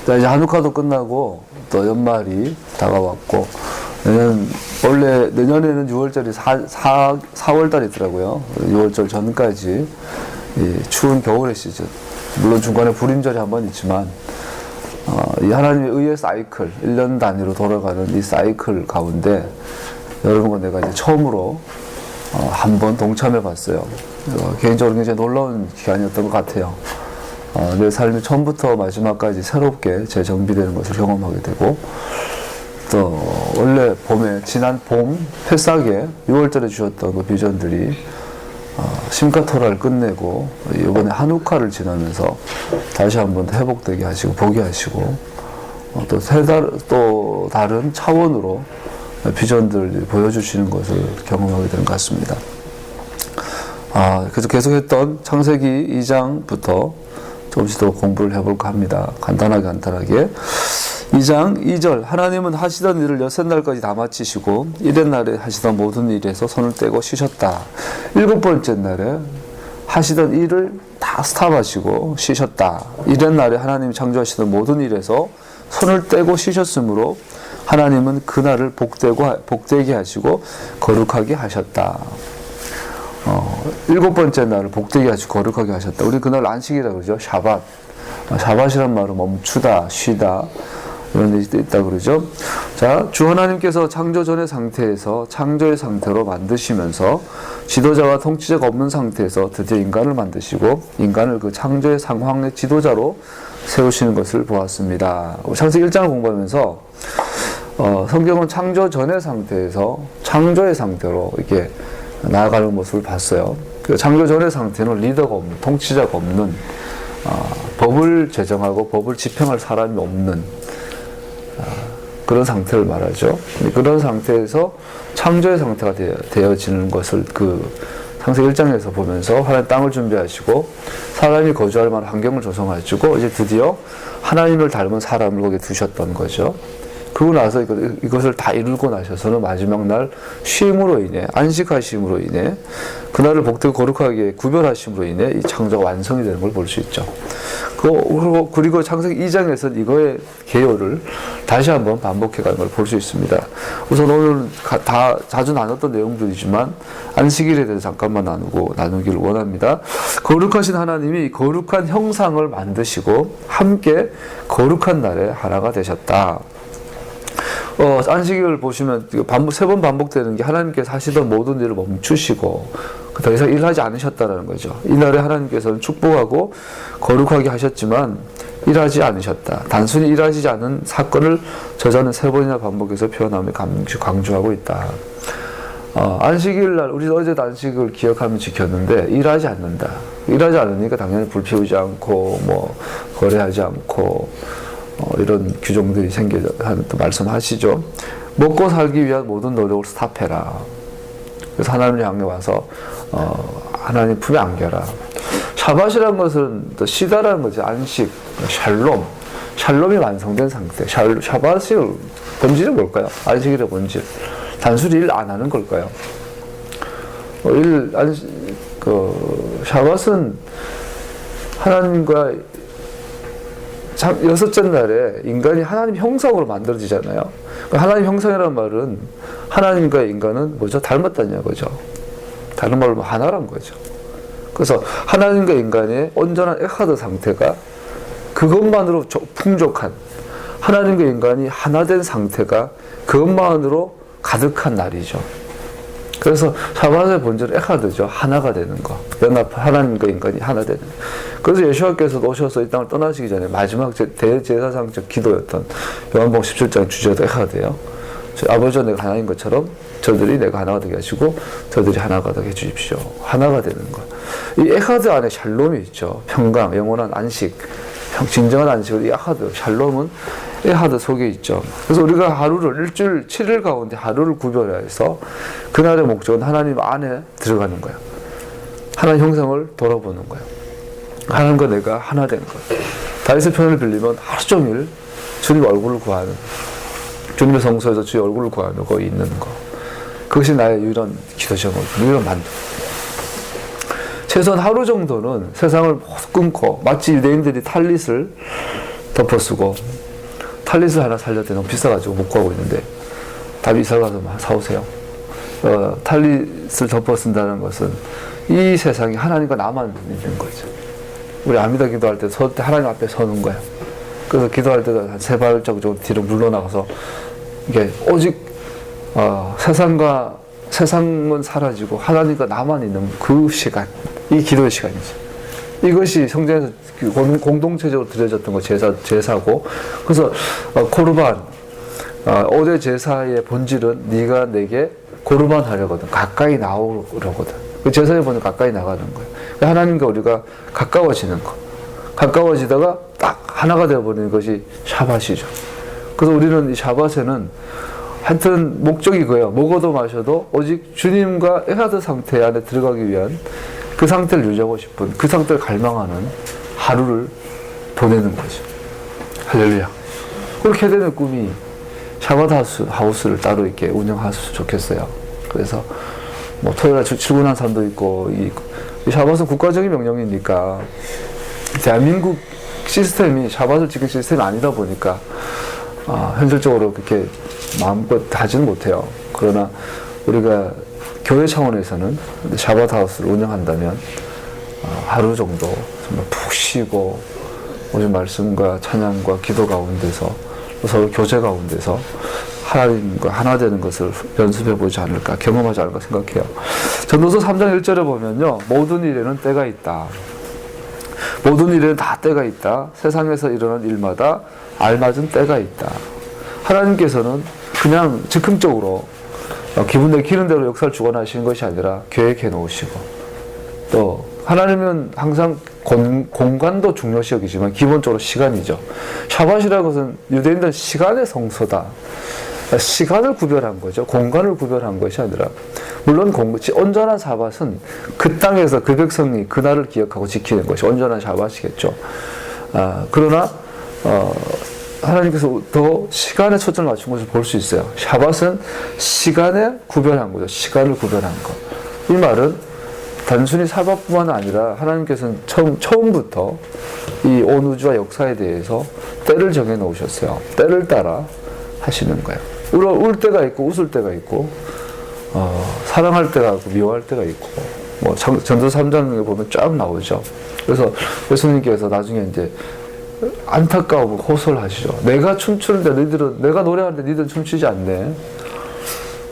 자, 이제 한우카도 끝나고 또 연말이 다가왔고, 원래 내년에는 6월절이 4월달이더라고요. 6월절 전까지 이 추운 겨울의 시즌. 물론 중간에 불임절이 한번 있지만, 이 하나님의 의의 사이클, 1년 단위로 돌아가는 이 사이클 가운데 여러분과 내가 이제 처음으로 한번 동참해 봤어요. 개인적으로 굉장히 놀라운 기간이었던 것 같아요. 내 삶이 처음부터 마지막까지 새롭게 재정비되는 것을 경험하게 되고, 또 원래 지난 봄 패싸게 6월달에 주셨던 그 비전들이 심카토라를 끝내고 이번에 한우카를 지나면서 다시 한번 회복되게 하시고 보게 하시고, 또 다른 차원으로 비전들 보여주시는 것을 경험하게 되는 것 같습니다. 그래서 계속했던 창세기 2장부터 조금씩 더 공부를 해볼까 합니다. 간단하게 2장 2절, 하나님은 하시던 일을 여섯 날까지 다 마치시고 일의 날에 하시던 모든 일에서 손을 떼고 쉬셨다. 일곱 번째 날에 하시던 일을 다 스탑하시고 쉬셨다. 일의 날에 하나님이 창조하시던 모든 일에서 손을 떼고 쉬셨으므로 하나님은 그날을 복되게 하시고 거룩하게 하셨다. 일곱 번째 날을 복되게 하시고 거룩하게 하셨다. 우리 그날 안식이라고 그러죠. 샤밧. 샤밧이란 말은 멈추다, 쉬다, 이런 뜻이 있다 그러죠. 자, 주 하나님께서 창조 전의 상태에서 창조의 상태로 만드시면서 지도자와 통치자가 없는 상태에서 드디어 인간을 만드시고 인간을 그 창조의 상황의 지도자로 세우시는 것을 보았습니다. 창세기 1장을 공부하면서 성경은 창조 전의 상태에서 창조의 상태로 이렇게 나아가는 모습을 봤어요. 그 창조 전의 상태는 리더가 없는, 통치자가 없는, 법을 제정하고 법을 집행할 사람이 없는 그런 상태를 말하죠. 그런 상태에서 창조의 상태가 되어지는 것을 창세기 1장에서 보면서 하나님 땅을 준비하시고 사람이 거주할 만한 환경을 조성하시고 이제 드디어 하나님을 닮은 사람을 거기에 두셨던 거죠. 그러고 나서 이것을 다 이루고 나셔서는 마지막 날 쉼으로 인해, 안식하심으로 인해, 그날을 복되고 거룩하게 구별하심으로 인해 이 창조가 완성이 되는 걸 볼 수 있죠. 그리고 창세기 2장에서는 이거의 개요를 다시 한번 반복해가는 걸 볼 수 있습니다. 우선 오늘 다 자주 나눴던 내용들이지만 안식일에 대해서 잠깐만 나누기를 원합니다. 거룩하신 하나님이 거룩한 형상을 만드시고 함께 거룩한 날에 하나가 되셨다. 안식일을 보시면 세 번 반복되는 게 하나님께서 하시던 모든 일을 멈추시고 더 이상 일하지 않으셨다라는 거죠. 이날에 하나님께서는 축복하고 거룩하게 하셨지만 일하지 않으셨다. 단순히 일하지 않은 사건을 저자는 세 번이나 반복해서 표현하며 강조하고 있다. 안식일 날, 우리 어제도 안식을 기억하며 지켰는데 일하지 않는다. 일하지 않으니까 당연히 불 피우지 않고 거래하지 않고 이런 규정들이 생겨하는 또 말씀하시죠. 먹고 살기 위한 모든 노력을 스탑해라. 그래서 하나님을 향해 와서 하나님 품에 안겨라. 샤밧이라는 것은 또 쉬다라는 거죠. 안식, 샬롬이 완성된 상태. 샤밧의 본질은 뭘까요? 안식일의 본질. 단순히 일 안 하는 걸까요? 샤밧은 하나님과 여섯째 날에 인간이 하나님 형상으로 만들어지잖아요. 하나님 형상이라는 말은 하나님과 인간은 뭐죠? 닮았다는 거죠. 다른 말로 하나란 거죠. 그래서 하나님과 인간의 온전한 에하드 상태가 그것만으로 풍족한, 하나님과 인간이 하나 된 상태가 그것만으로 가득한 날이죠. 그래서 샤밧의 본질은 에하드죠. 하나가 되는 거. 하나님과 인간이 하나 되는 거. 그래서 예수와께서 오셔서 이 땅을 떠나시기 전에 마지막 대제사장적 기도였던 요한복음 17장 주제도 에하드예요. 아버지와 내가 하나인 것처럼 저들이 내가 하나가 되게 하시고 저들이 하나가 되게 해주십시오. 하나가 되는 것. 이 에하드 안에 샬롬이 있죠. 평강, 영원한 안식, 진정한 안식을 이 에하드, 샬롬은 에하드 속에 있죠. 그래서 우리가 일주일 7일 가운데 하루를 구별해서 그날의 목적은 하나님 안에 들어가는 거예요. 하나님 형상을 돌아보는 거예요. 하나님과 내가 하나 된 것. 다윗의 표현을 빌리면 하루 종일 주님 얼굴을 구하는, 주님의 성소에서 주의 얼굴을 구하는 거기 있는 거. 그것이 나의 유일한 기도 제목, 유일한 만족. 최소한 하루 정도는 세상을 끊고, 마치 유대인들이 탈릿을 덮어쓰고 탈릿을 하나 살려야 돼. 너무 비싸가지고 못 구하고 있는데 답이 이사 가서 사오세요. 탈릿을 덮어 쓴다는 것은 이 세상에 하나님과 나만 있는 거죠. 우리 아미다 기도할 때 하나님 앞에 서는 거야. 그래서 기도할 때도 한 3발짝 정도 뒤로 물러나가서 이게 오직 세상은 사라지고 하나님과 나만 있는 그 시간, 이 기도의 시간이죠. 이것이 성전에서 공동체적으로 드려졌던 거 제사고, 그래서 코르반 5대 제사의 본질은 네가 내게 고르반 하려거든, 가까이 나오려거든. 그 제사의 본질 가까이 나가는 거예요. 하나님과 우리가 가까워지는 거, 가까워지다가 딱 하나가 되어버리는 것이 샤밧이죠. 그래서 우리는 이 샤밧에는 하여튼 목적이 그거예요. 먹어도 마셔도 오직 주님과 에하드 상태 안에 들어가기 위한 그 상태를 유지하고 싶은, 그 상태를 갈망하는 하루를 보내는 거죠. 할렐루야. 그렇게 되는 꿈이 샤밧 하우스를 따로 이렇게 운영하셨으면 좋겠어요. 그래서 뭐 토요일에 출근한 사람도 있고, 이 샤밧은 국가적인 명령이니까 대한민국 시스템이 샤밧을 지킬 시스템이 아니다 보니까 현실적으로 그렇게 마음껏 하지는 못해요. 그러나 우리가 교회 차원에서는 샤밧 하우스를 운영한다면 하루 정도 정말 푹 쉬고 오직 말씀과 찬양과 기도 가운데서 서로 교제 가운데서 하나님과 하나 되는 것을 연습해 보지 않을까, 경험하지 않을까 생각해요. 전도서 3장 1절에 보면요, 모든 일에는 때가 있다. 모든 일에는 다 때가 있다. 세상에서 일어난 일마다 알맞은 때가 있다. 하나님께서는 그냥 즉흥적으로 기분 내키는 대로 역사를 주관하시는 것이 아니라 계획해 놓으시고, 또 하나님은 항상 공간도 중요시 여기지만 기본적으로 시간이죠. 샤밧이라는 것은 유대인들은 시간의 성소다. 시간을 구별한 거죠. 공간을 구별한 것이 아니라, 물론 온전한 샤밧은 그 땅에서 그 백성이 그날을 기억하고 지키는 것이 온전한 샤밧이겠죠. 그러나 하나님께서 더 시간에 초점을 맞춘 것을 볼 수 있어요. 샤밧은 시간에 구별한 거죠. 시간을 구별한 것. 이 말은 단순히 샤밧뿐만 아니라 하나님께서는 처음부터 이 온 우주와 역사에 대해서 때를 정해 놓으셨어요. 때를 따라 하시는 거예요. 울 때가 있고 웃을 때가 있고, 사랑할 때가 있고 미워할 때가 있고, 뭐 전도서 3장에 보면 쫙 나오죠. 그래서 예수님께서 나중에 이제 안타까움을 호소를 하시죠. 내가 춤추는데 너희들은, 내가 노래하는데 너희들은 춤추지 않네.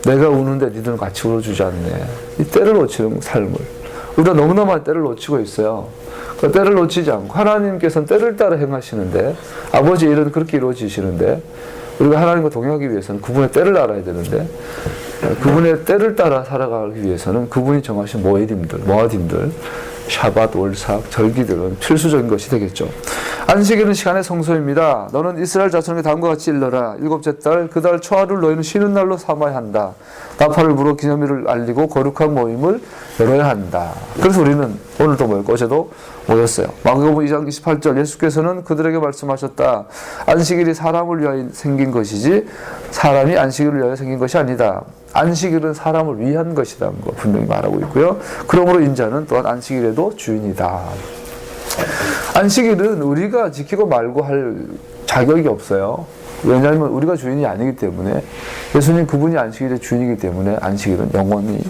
내가 우는데 너희들은 같이 울어주지 않네. 이 때를 놓치는 삶을 우리가 너무나 많이 때를 놓치고 있어요. 그 때를 놓치지 않고 하나님께서는 때를 따라 행하시는데, 아버지의 일은 그렇게 이루어지시는데, 우리가 하나님과 동행하기 위해서는 그분의 때를 알아야 되는데, 그분의 때를 따라 살아가기 위해서는 그분이 정하신 모아딤들, 샤밧, 월삭, 절기들은 필수적인 것이 되겠죠. 안식일은 시간의 성소입니다. 너는 이스라엘 자손에게 다음과 같이 일러라. 7째 달 그 달 초하루를 너희는 쉬는 날로 삼아야 한다. 나팔을 불어 기념일을 알리고 거룩한 모임을 열어야 한다. 그래서 우리는 오늘도 모였고 어제도 모였어요. 마가복음 2장 28절, 예수께서는 그들에게 말씀하셨다. 안식일이 사람을 위하여 생긴 것이지 사람이 안식일을 위하여 생긴 것이 아니다. 안식일은 사람을 위한 것이라는 거 분명히 말하고 있고요. 그러므로 인자는 또한 안식일에도 주인이다. 안식일은 우리가 지키고 말고 할 자격이 없어요. 왜냐하면 우리가 주인이 아니기 때문에, 예수님 그분이 안식일의 주인이기 때문에 안식일은 영원히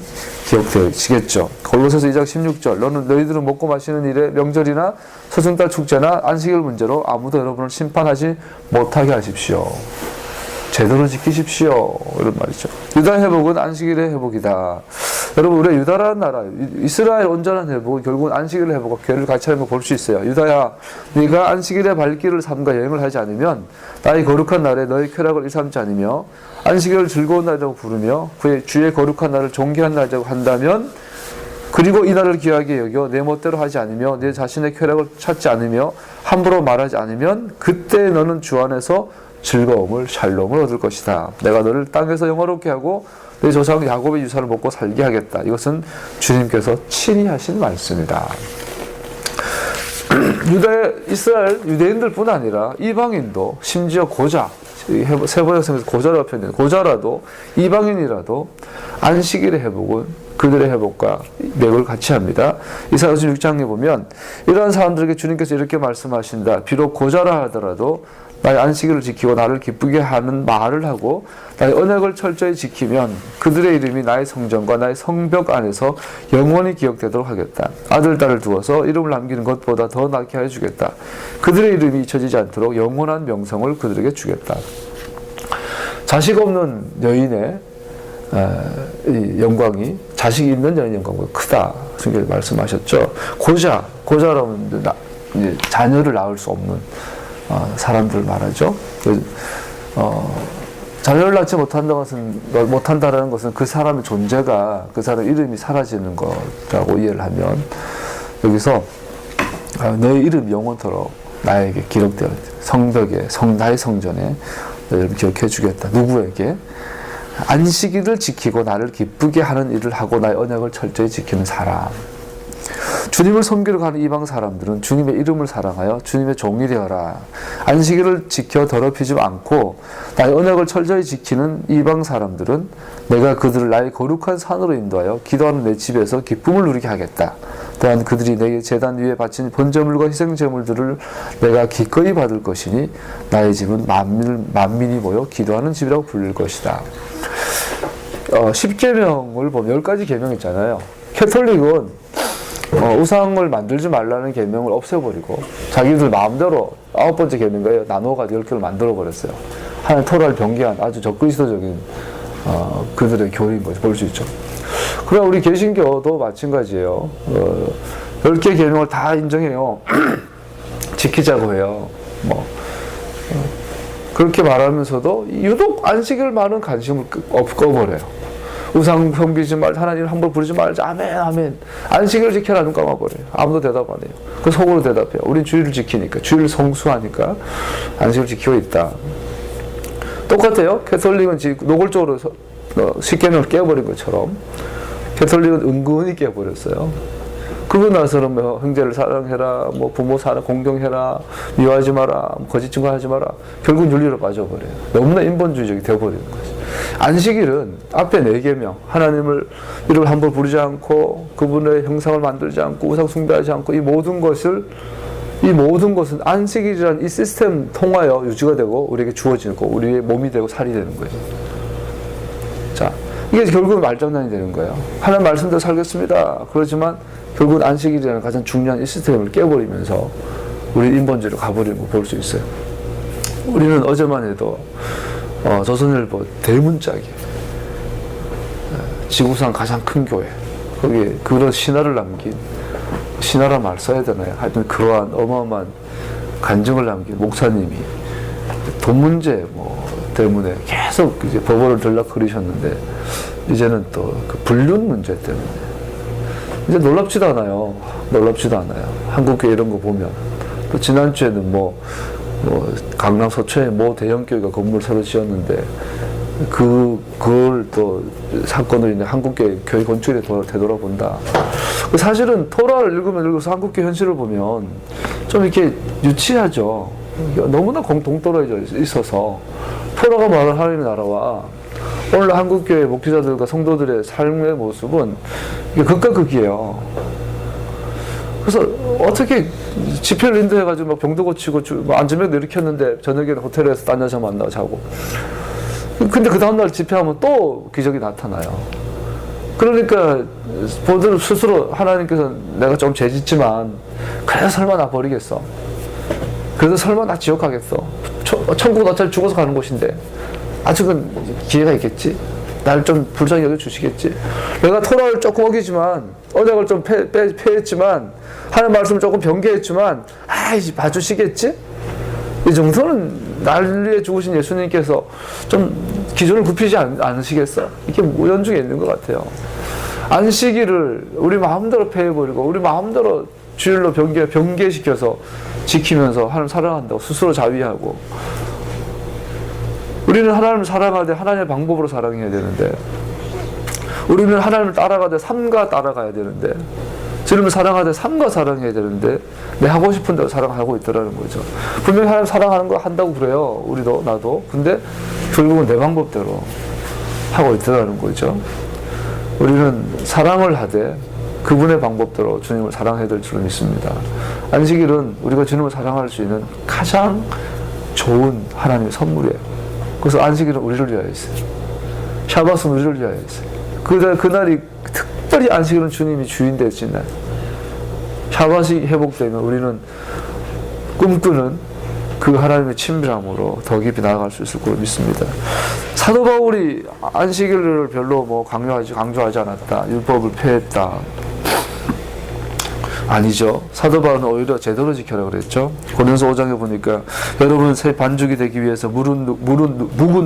기억되시겠죠. 골로새서 2장 16절, 너희들은 먹고 마시는 일에 명절이나 서승달 축제나 안식일 문제로 아무도 여러분을 심판하지 못하게 하십시오. 제대로 지키십시오. 이런 말이죠. 유다의 회복은 안식일의 회복이다. 여러분, 우리가 유다라는 나라, 이스라엘 온전한 회복은 결국은 안식일의 회복과 교회를 같이 하는 걸 볼 수 있어요. 유다야, 네가 안식일의 발길을 삼가 여행을 하지 않으면 나의 거룩한 날에 너의 쾌락을 일삼지 않으며 안식일을 즐거운 날이라고 부르며 그의 주의 거룩한 날을 존귀한 날이라고 한다면, 그리고 이 날을 귀하게 여겨 내 멋대로 하지 않으며 내 자신의 쾌락을 찾지 않으며 함부로 말하지 않으면 그때 너는 주 안에서 즐거움을, 샬롬을 얻을 것이다. 내가 너를 땅에서 영화롭게 하고 내 조상 야곱의 유산을 먹고 살게 하겠다. 이것은 주님께서 친히 하신 말씀이다. 이스라엘 유대인들뿐 아니라 이방인도, 심지어 고자, 세번역성에서 고자라고 표현해요. 고자라도, 이방인이라도 안식일의 회복은 그들의 회복과 맥을 같이 합니다. 이사야서 6장에 보면 이러한 사람들에게 주님께서 이렇게 말씀하신다. 비록 고자라 하더라도 나의 안식일을 지키고 나를 기쁘게 하는 말을 하고 나의 언약을 철저히 지키면 그들의 이름이 나의 성전과 나의 성벽 안에서 영원히 기억되도록 하겠다. 아들, 딸을 두어서 이름을 남기는 것보다 더 낫게 해주겠다. 그들의 이름이 잊혀지지 않도록 영원한 명성을 그들에게 주겠다. 자식 없는 여인의 이 영광이 자식이 있는 여인의 영광보다 크다. 성경에 말씀하셨죠. 고자라면 자녀를 낳을 수 없는 사람들 말하죠. 자녀를 낳지 못한다는 것은 그 사람의 존재가, 그 사람의 이름이 사라지는 거라고 이해를 하면, 여기서 너의 이름이 영원토록 나에게 기록되어 성벽에, 나의 성전에 너를 기억해 주겠다. 누구에게? 안식일을 지키고 나를 기쁘게 하는 일을 하고 나의 언약을 철저히 지키는 사람. 주님을 섬기러 가는 이방 사람들은 주님의 이름을 사랑하여 주님의 종이 되어라. 안식일을 지켜 더럽히지 않고 나의 언약을 철저히 지키는 이방 사람들은 내가 그들을 나의 거룩한 산으로 인도하여 기도하는 내 집에서 기쁨을 누리게 하겠다. 또한 그들이 내게 제단 위에 바친 번제물과 희생제물들을 내가 기꺼이 받을 것이니 나의 집은 만민이 모여 기도하는 집이라고 불릴 것이다. 10계명을 보면 10가지 계명 있잖아요. 캐톨릭은 우상을 만들지 말라는 계명을 없애버리고 자기들 마음대로 9번째 계명인가요? 나눠가 10개를 만들어버렸어요. 하나님 토라를 변개한 아주 적그리스도적인 그들의 교리인 거죠. 볼 수 있죠. 그러나 우리 개신교도 마찬가지예요. 10개 계명을 다 인정해요. 지키자고 해요. 그렇게 말하면서도 유독 안식일만은 관심을 꺼버려요. 우상 섬기지 말자, 하나님을 함부로 부르지 말자, 아멘, 아멘. 안식일을 지켜라, 눈 감아버려요. 아무도 대답 안 해요. 그 속으로 대답해요. 우린 주일을 지키니까, 주일을 성수하니까 안식일을 지키고 있다. 똑같아요. 캐톨릭은 노골적으로 10계명을 깨버린 것처럼 캐톨릭은 은근히 깨버렸어요. 그러고 나서는 형제를 사랑해라, 부모 사랑 공경해라, 미워하지 마라, 거짓 증거하지 마라. 결국 윤리로 빠져버려요. 너무나 인본주의적이 되어버리는 거죠. 안식일은 앞에 4계명, 하나님을 이름을 함부로 부르지 않고 그분의 형상을 만들지 않고 우상 숭배하지 않고 이 모든 것은 안식일이라는 이 시스템 통하여 유지가 되고 우리에게 주어지고 우리의 몸이 되고 살이 되는 거예요. 자, 이게 결국은 말장난이 되는 거예요. 하나님 말씀대로 살겠습니다. 그렇지만 결국은 안식일이라는 가장 중요한 이 시스템을 깨버리면서 우리 인본주의로 가버리는 거 볼 수 있어요. 우리는 어제만 해도 조선일보 대문짝이 지구상 가장 큰 교회, 거기에 그런 신화를 남긴, 신화라 말 써야 되나요? 하여튼 그러한 어마어마한 간증을 남긴 목사님이 돈 문제 때문에 계속 이제 법원을 들락거리셨는데 이제는 또 그 불륜 문제 때문에 이제 놀랍지도 않아요. 한국교회 이런 거 보면 또 지난주에는 강남 서초에 대형교회가 건물 새로 지었는데 그걸 또 사건으로 인해 한국교회 교회 건축에 되돌아본다. 사실은 토라를 읽으면서 한국교회 현실을 보면 좀 이렇게 유치하죠. 너무나 동떨어져 있어서 토라가 말하는 하나님의 나라와 오늘 한국교회 목회자들과 성도들의 삶의 모습은 극과 극이에요. 그래서 어떻게 집회를 인도해가지고 병도 고치고 안전벨트 일으켰는데 저녁에 호텔에서 딴 여자 만나 자고. 근데 그 다음날 집회하면 또 기적이 나타나요. 그러니까 보들 스스로 하나님께서 내가 좀 죄짓지만 그래도 설마 나 버리겠어. 그래도 설마 나 지옥 가겠어. 천국은 어차피 죽어서 가는 곳인데 아직은 기회가 있겠지. 날 좀 불쌍히 여겨주시겠지. 내가 토라를 조금 어기지만 언약을 좀 폐했지만 하나님 말씀을 조금 변개했지만 봐주시겠지? 이 정도는 날 위해 죽으신 예수님께서 좀 기준을 굽히지 않으시겠어? 이게 우연중에 있는 것 같아요. 안식일을 우리 마음대로 폐해버리고 우리 마음대로 주일로 변개시켜서 지키면서 하나님 사랑한다고 스스로 자위하고 우리는 하나님을 사랑하되 하나님의 방법으로 사랑해야 되는데 우리는 하나님을 따라가되 삶과 따라가야 되는데 주님을 사랑하되 삶과 사랑해야 되는데 내 하고 싶은 대로 사랑하고 있더라는 거죠. 분명히 하나님 사랑하는 거 한다고 그래요. 우리도 나도. 근데 결국은 내 방법대로 하고 있더라는 거죠. 우리는 사랑을 하되 그분의 방법대로 주님을 사랑해야 될 줄로 믿습니다. 안식일은 우리가 주님을 사랑할 수 있는 가장 좋은 하나님의 선물이에요. 그래서 안식일은 우리를 위하여 있어요. 샤밧은 우리를 위하여 있어요. 그날이 특별히 안식일은 주님이 주인 되신 날. 샤밧이 회복되면 우리는 꿈꾸는 그 하나님의 친밀함으로 더 깊이 나아갈 수 있을 거로 믿습니다. 사도 바울이 안식일을 별로 강조하지 않았다. 율법을 폐했다. 아니죠. 사도 바울은 오히려 제대로 지켜라 그랬죠. 고린도서 5장에 보니까 여러분 새 반죽이 되기 위해서 묵은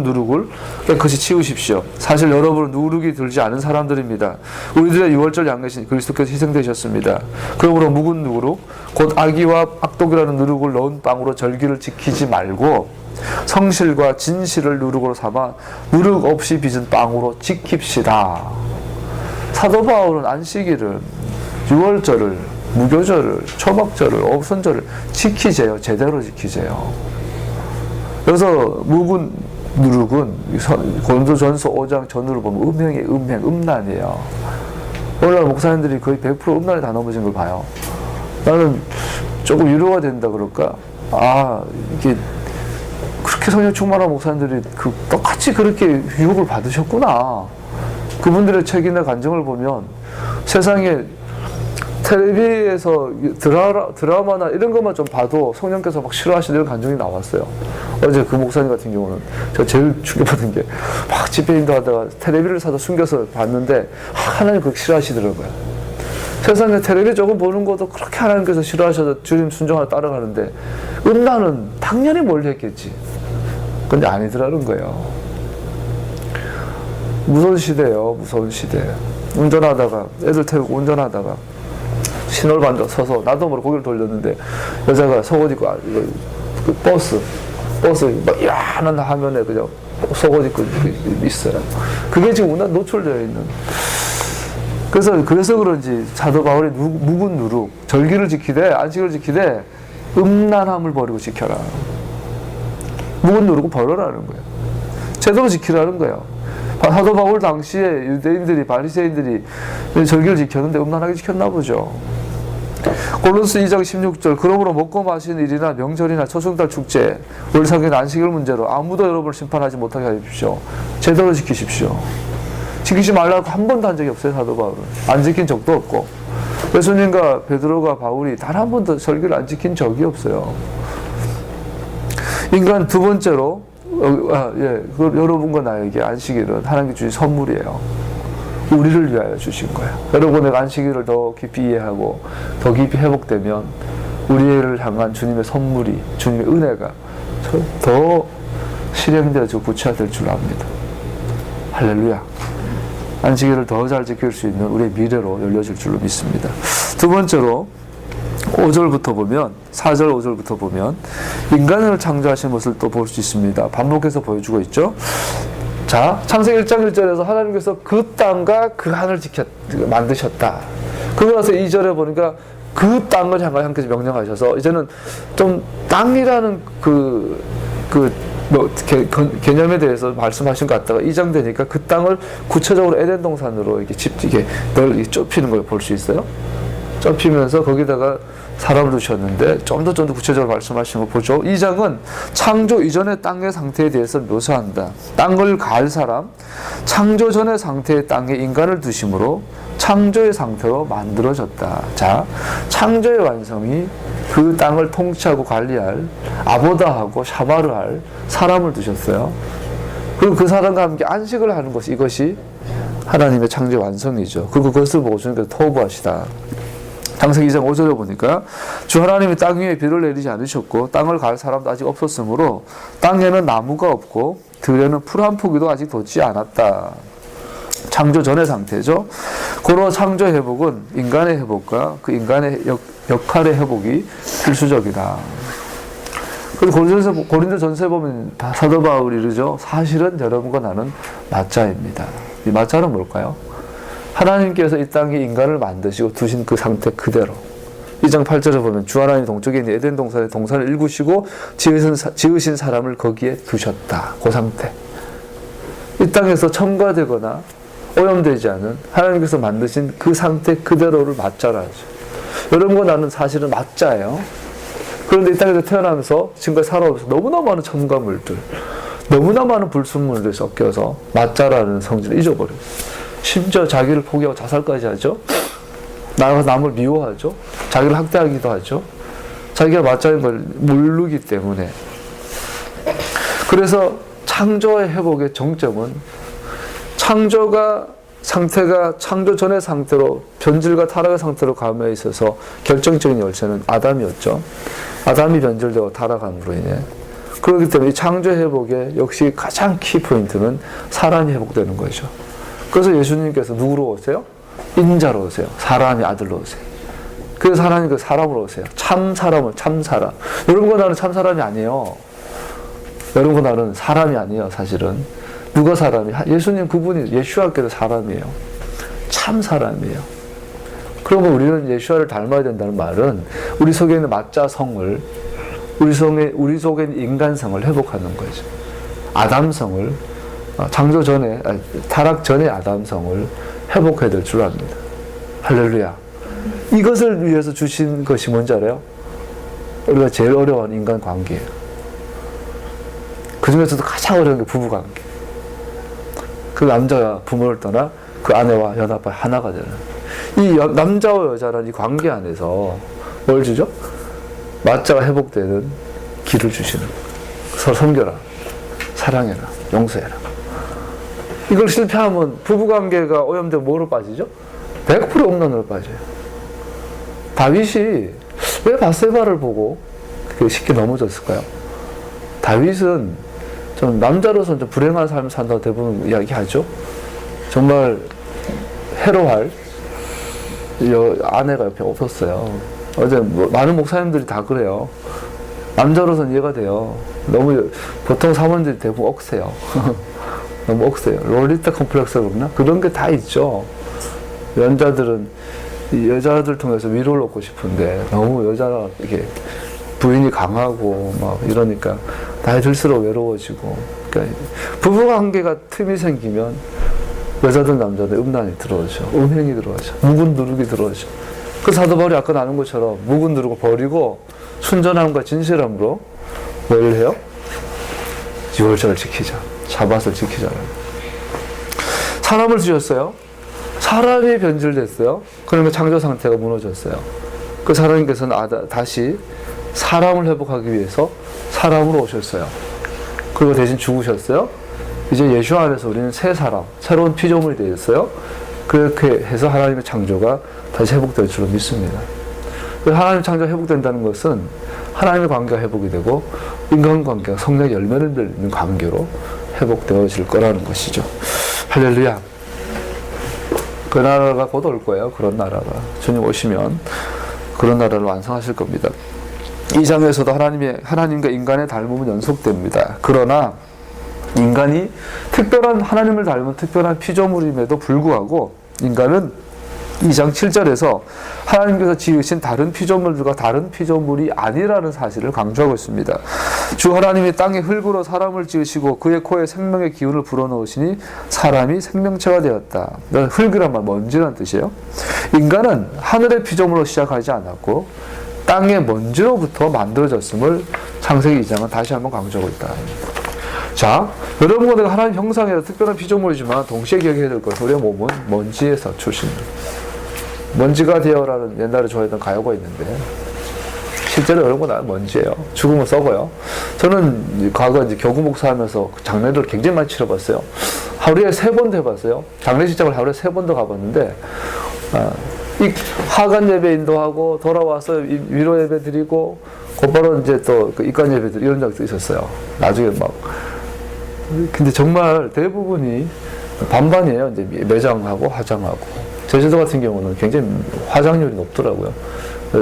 누룩을 깨끗이 치우십시오. 사실 여러분은 누룩이 들지 않은 사람들입니다. 우리들의 유월절 양계신 그리스도께서 희생되셨습니다. 그러므로 묵은 누룩 곧 악의와 악독이라는 누룩을 넣은 빵으로 절기를 지키지 말고 성실과 진실을 누룩으로 삼아 누룩 없이 빚은 빵으로 지킵시다. 사도 바울은 안식일을, 유월절을, 무교절을, 초막절을, 오순절을 지키세요. 제대로 지키세요. 그래서 묵은 누룩은 고린도전서 5장 전후를 보면 음행의 음란이에요. 오늘날 목사님들이 거의 100% 음란에 다 넘어진 걸 봐요. 나는 조금 위로가 된다 그럴까? 이게 그렇게 성령 충만한 목사님들이 똑같이 그렇게 유혹을 받으셨구나. 그분들의 책이나 간증을 보면 세상에 텔레비에서 드라마나 이런 것만 좀 봐도 성령께서 막 싫어하시는 이런 간증이 나왔어요. 어제 그 목사님 같은 경우는 제가 제일 충격받은 게 막 집회인도 하다가 텔레비를 사서 숨겨서 봤는데 하나님 그렇게 싫어하시더라고요. 세상에 텔레비 조금 보는 것도 그렇게 하나님께서 싫어하셔서 주님 순종하러 따라가는데 음란은 당연히 멀리 했겠지. 근데 아니더라는 거예요. 무서운 시대예요. 무서운 시대. 운전하다가 애들 태우고 운전하다가 신호반도 서서 나도 모르게 고개를 돌렸는데 여자가 속옷 입고 버스 막 야한 화면에 그냥 속옷 입고 있어요. 그게 지금 우리나라 노출되어 있는. 그래서 그런지 사도 바울이 묵은 누룩, 절기를 지키되 안식을 지키되 음란함을 버리고 지켜라. 묵은 누룩은 버려라는 거예요. 제대로 지키라는 거예요. 사도 바울 당시에 유대인들이 바리새인들이 절기를 지켰는데 음란하게 지켰나 보죠. 골로새 2장 16절 그러므로 먹고 마시는 일이나 명절이나 초승달 축제 월삭일 안식일 문제로 아무도 여러분을 심판하지 못하게 하십시오. 제대로 지키십시오. 지키지 말라고 한 번도 한 적이 없어요. 사도 바울은 안 지킨 적도 없고 예수님과 베드로가 바울이 단 한 번도 절기를 안 지킨 적이 없어요. 인간 두 번째로 여러분과 나에게 안식일은 하나님께 주신 선물이에요. 우리를 위하여 주신 거예요. 여러분의 안식일을 더 깊이 이해하고 더 깊이 회복되면 우리를 향한 주님의 선물이, 주님의 은혜가 더 실행되어지고 구체화될 줄 압니다. 할렐루야. 안식일을 더 잘 지킬 수 있는 우리의 미래로 열려질 줄로 믿습니다. 두 번째로 5절부터 보면 4절 5절부터 보면 인간을 창조하신 것을 또 볼 수 있습니다. 반복해서 보여주고 있죠. 자, 창세기 1장 1절에서 하나님께서 그 땅과 그 하늘을 만드셨다. 그러고 나서 2절에 보니까 그 땅을 향하여 하나님께서 명령하셔서 이제는 좀 땅이라는 개념에 대해서 말씀하신 것 같다가 2장 되니까 그 땅을 구체적으로 에덴 동산으로 이렇게 좁히는 걸 볼 수 있어요. 좁히면서 거기다가 사람을 두셨는데 좀 더 구체적으로 말씀하신 거 보죠. 2장은 창조 이전의 땅의 상태에 대해서 묘사한다. 땅을 갈 사람, 창조 전의 상태의 땅에 인간을 두심으로 창조의 상태로 만들어졌다. 자, 창조의 완성이 그 땅을 통치하고 관리할 아보다하고 샤바를 할 사람을 두셨어요. 그리고 그 사람과 함께 안식을 하는 것이 이것이 하나님의 창조의 완성이죠. 그리고 그것을 보고 주님께서 토부하시다. 창세기 2장 5절에 보니까 주 하나님이 땅 위에 비를 내리지 않으셨고 땅을 갈 사람도 아직 없었으므로 땅에는 나무가 없고 들에는 풀 한 포기도 아직 돋지 않았다. 창조 전의 상태죠. 고로 창조 회복은 인간의 회복과 그 인간의 역할의 회복이 필수적이다. 그리고 고린도전서에 보면 사도 바울이 이르죠. 사실은 여러분과 나는 마자입니다. 이 마자는 뭘까요? 하나님께서 이 땅에 인간을 만드시고 두신 그 상태 그대로. 2장 8절에 보면 주 하나님 동쪽에 있는 에덴 동산에 동산을 일구시고 지으신 사람을 거기에 두셨다. 그 상태. 이 땅에서 첨가되거나 오염되지 않은 하나님께서 만드신 그 상태 그대로를 맞자라죠. 여러분과 나는 사실은 맞자예요. 그런데 이 땅에서 태어나면서 지금까지 살아오면서 너무나 많은 첨가물들, 너무나 많은 불순물들이 섞여서 맞자라는 성질을 잊어버려요. 심지어 자기를 포기하고 자살까지 하죠. 남을 미워하죠. 자기를 학대하기도 하죠. 자기가 맞자인 걸 모르기 때문에. 그래서 창조의 회복의 정점은 상태가 창조 전의 상태로 변질과 타락의 상태로 감에 있어서 결정적인 열쇠는 아담이었죠. 아담이 변질되고 타락함으로 인해. 그렇기 때문에 이 창조 회복의 역시 가장 키포인트는 사람이 회복되는 거죠. 그래서 예수님께서 누구로 오세요? 인자로 오세요. 사람이 아들로 오세요. 그래서 하나님 그 사람으로 오세요. 참 사람은 참 사람. 여러분과 나는 참 사람이 아니에요. 여러분과 나는 사람이 아니에요, 사실은. 누가 사람이? 예수님 그분이 예수와께서 사람이에요. 참 사람이에요. 그러면 우리는 예수와를 닮아야 된다는 말은 우리 속에 있는 맞자성을, 우리 속에 있는 인간성을 회복하는 거죠. 아담성을, 창조 전에, 타락 전의 아담성을 회복해야 될 줄 압니다. 할렐루야. 이것을 위해서 주신 것이 뭔지 알아요? 우리가 제일 어려워하는 인간 관계예요. 그 중에서도 가장 어려운 게 부부 관계. 그 남자가 부모를 떠나 그 아내와 연합해 하나가 되는. 이 남자와 여자라는 이 관계 안에서 뭘 주죠? 맞자가 회복되는 길을 주시는 거예요. 서로 섬겨라, 사랑해라, 용서해라. 이걸 실패하면 부부관계가 오염되고 뭐로 빠지죠? 100% 홈런으로 빠져요. 다윗이 왜 바세바를 보고 그렇게 쉽게 넘어졌을까요? 다윗은 좀 남자로서는 좀 불행한 삶을 산다고 대부분 이야기하죠. 정말 해로할 아내가 옆에 없었어요. 어제 많은 목사님들이 다 그래요. 남자로서는 이해가 돼요. 너무 보통 사모님들이 대부분 억세요. 너무 억세요. 롤리타 컴플렉스라고 그러나? 그런 게 다 있죠. 여자들은 여자들 통해서 위로를 얻고 싶은데 너무 여자가 이렇게 부인이 강하고 막 이러니까 나이 들수록 외로워지고. 그러니까 부부관계가 틈이 생기면 여자든 남자든 음란이 들어오죠. 음행이 들어오죠. 묵은 누룩이 들어오죠. 그 사도 바울이 아까 나눈 것처럼 묵은 누룩을 버리고 순전함과 진실함으로 뭘 해요? 유월절을 지키자. 샤밧을 지키자. 사람을 주셨어요. 사람이 변질됐어요. 그러면 창조 상태가 무너졌어요. 그 하나님께서는 다시 사람을 회복하기 위해서 사람으로 오셨어요. 그리고 대신 죽으셨어요. 이제 예수 안에서 우리는 새 사람, 새로운 피조물이 되었어요. 그렇게 해서 하나님의 창조가 다시 회복될 줄로 믿습니다. 하나님 창조가 회복된다는 것은 하나님의 관계가 회복이 되고 인간관계가 성령의 열매를 맺는 관계로 회복되어질 거라는 것이죠. 할렐루야. 그 나라가 곧 올 거예요. 그런 나라가. 주님 오시면 그런 나라를 완성하실 겁니다. 이 장에서도 하나님과 인간의 닮음은 연속됩니다. 그러나 인간이 하나님을 닮은 특별한 피조물임에도 불구하고 인간은 2장 7절에서 하나님께서 지으신 다른 피조물들과 다른 피조물이 아니라는 사실을 강조하고 있습니다. 주 하나님이 땅의 흙으로 사람을 지으시고 그의 코에 생명의 기운을 불어넣으시니 사람이 생명체가 되었다. 흙이란 말 먼지란 뜻이에요. 인간은 하늘의 피조물로 시작하지 않았고 땅의 먼지로부터 만들어졌음을 창세기 2장은 다시 한번 강조하고 있다. 자, 여러분과 내가 하나님 형상이라 특별한 피조물이지만 동시에 기억해야 될 것은 우리의 몸은 먼지에서 출신입니다. 먼지가 되어라는 옛날에 좋아했던 가요가 있는데 실제로 여러분과 나는 먼지예요. 죽으면 썩어요. 저는 과거 교구 목사하면서 장례를 굉장히 많이 치러봤어요. 하루에 3번도 해봤어요. 장례식장을 하루에 3번도 가봤는데 이 하간 예배 인도하고 돌아와서 위로 예배 드리고 곧바로 이제 또 그 입관 예배 드리고 이런 적도 있었어요. 나중에 막 근데 정말 대부분이 반반이에요. 이제 매장하고 화장하고. 제주도 같은 경우는 굉장히 화장률이 높더라고요.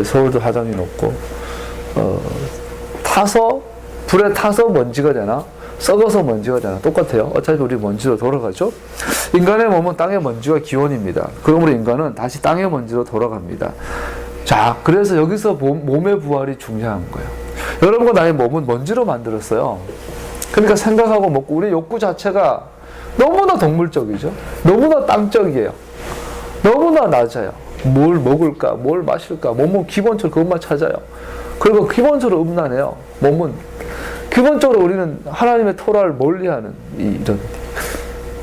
서울도 화장이 높고, 불에 타서 먼지가 되나? 썩어서 먼지가 되나? 똑같아요. 어차피 우리 먼지로 돌아가죠? 인간의 몸은 땅의 먼지와 기원입니다. 그러므로 인간은 다시 땅의 먼지로 돌아갑니다. 자, 그래서 여기서 몸의 부활이 중요한 거예요. 여러분과 나의 몸은 먼지로 만들었어요. 그러니까 생각하고 먹고 우리 욕구 자체가 너무나 동물적이죠. 너무나 땅적이에요. 너무나 낮아요. 뭘 먹을까, 뭘 마실까, 몸은 기본적으로 그것만 찾아요. 그리고 기본적으로 음란해요. 몸은 기본적으로 우리는 하나님의 토라를 멀리하는 이런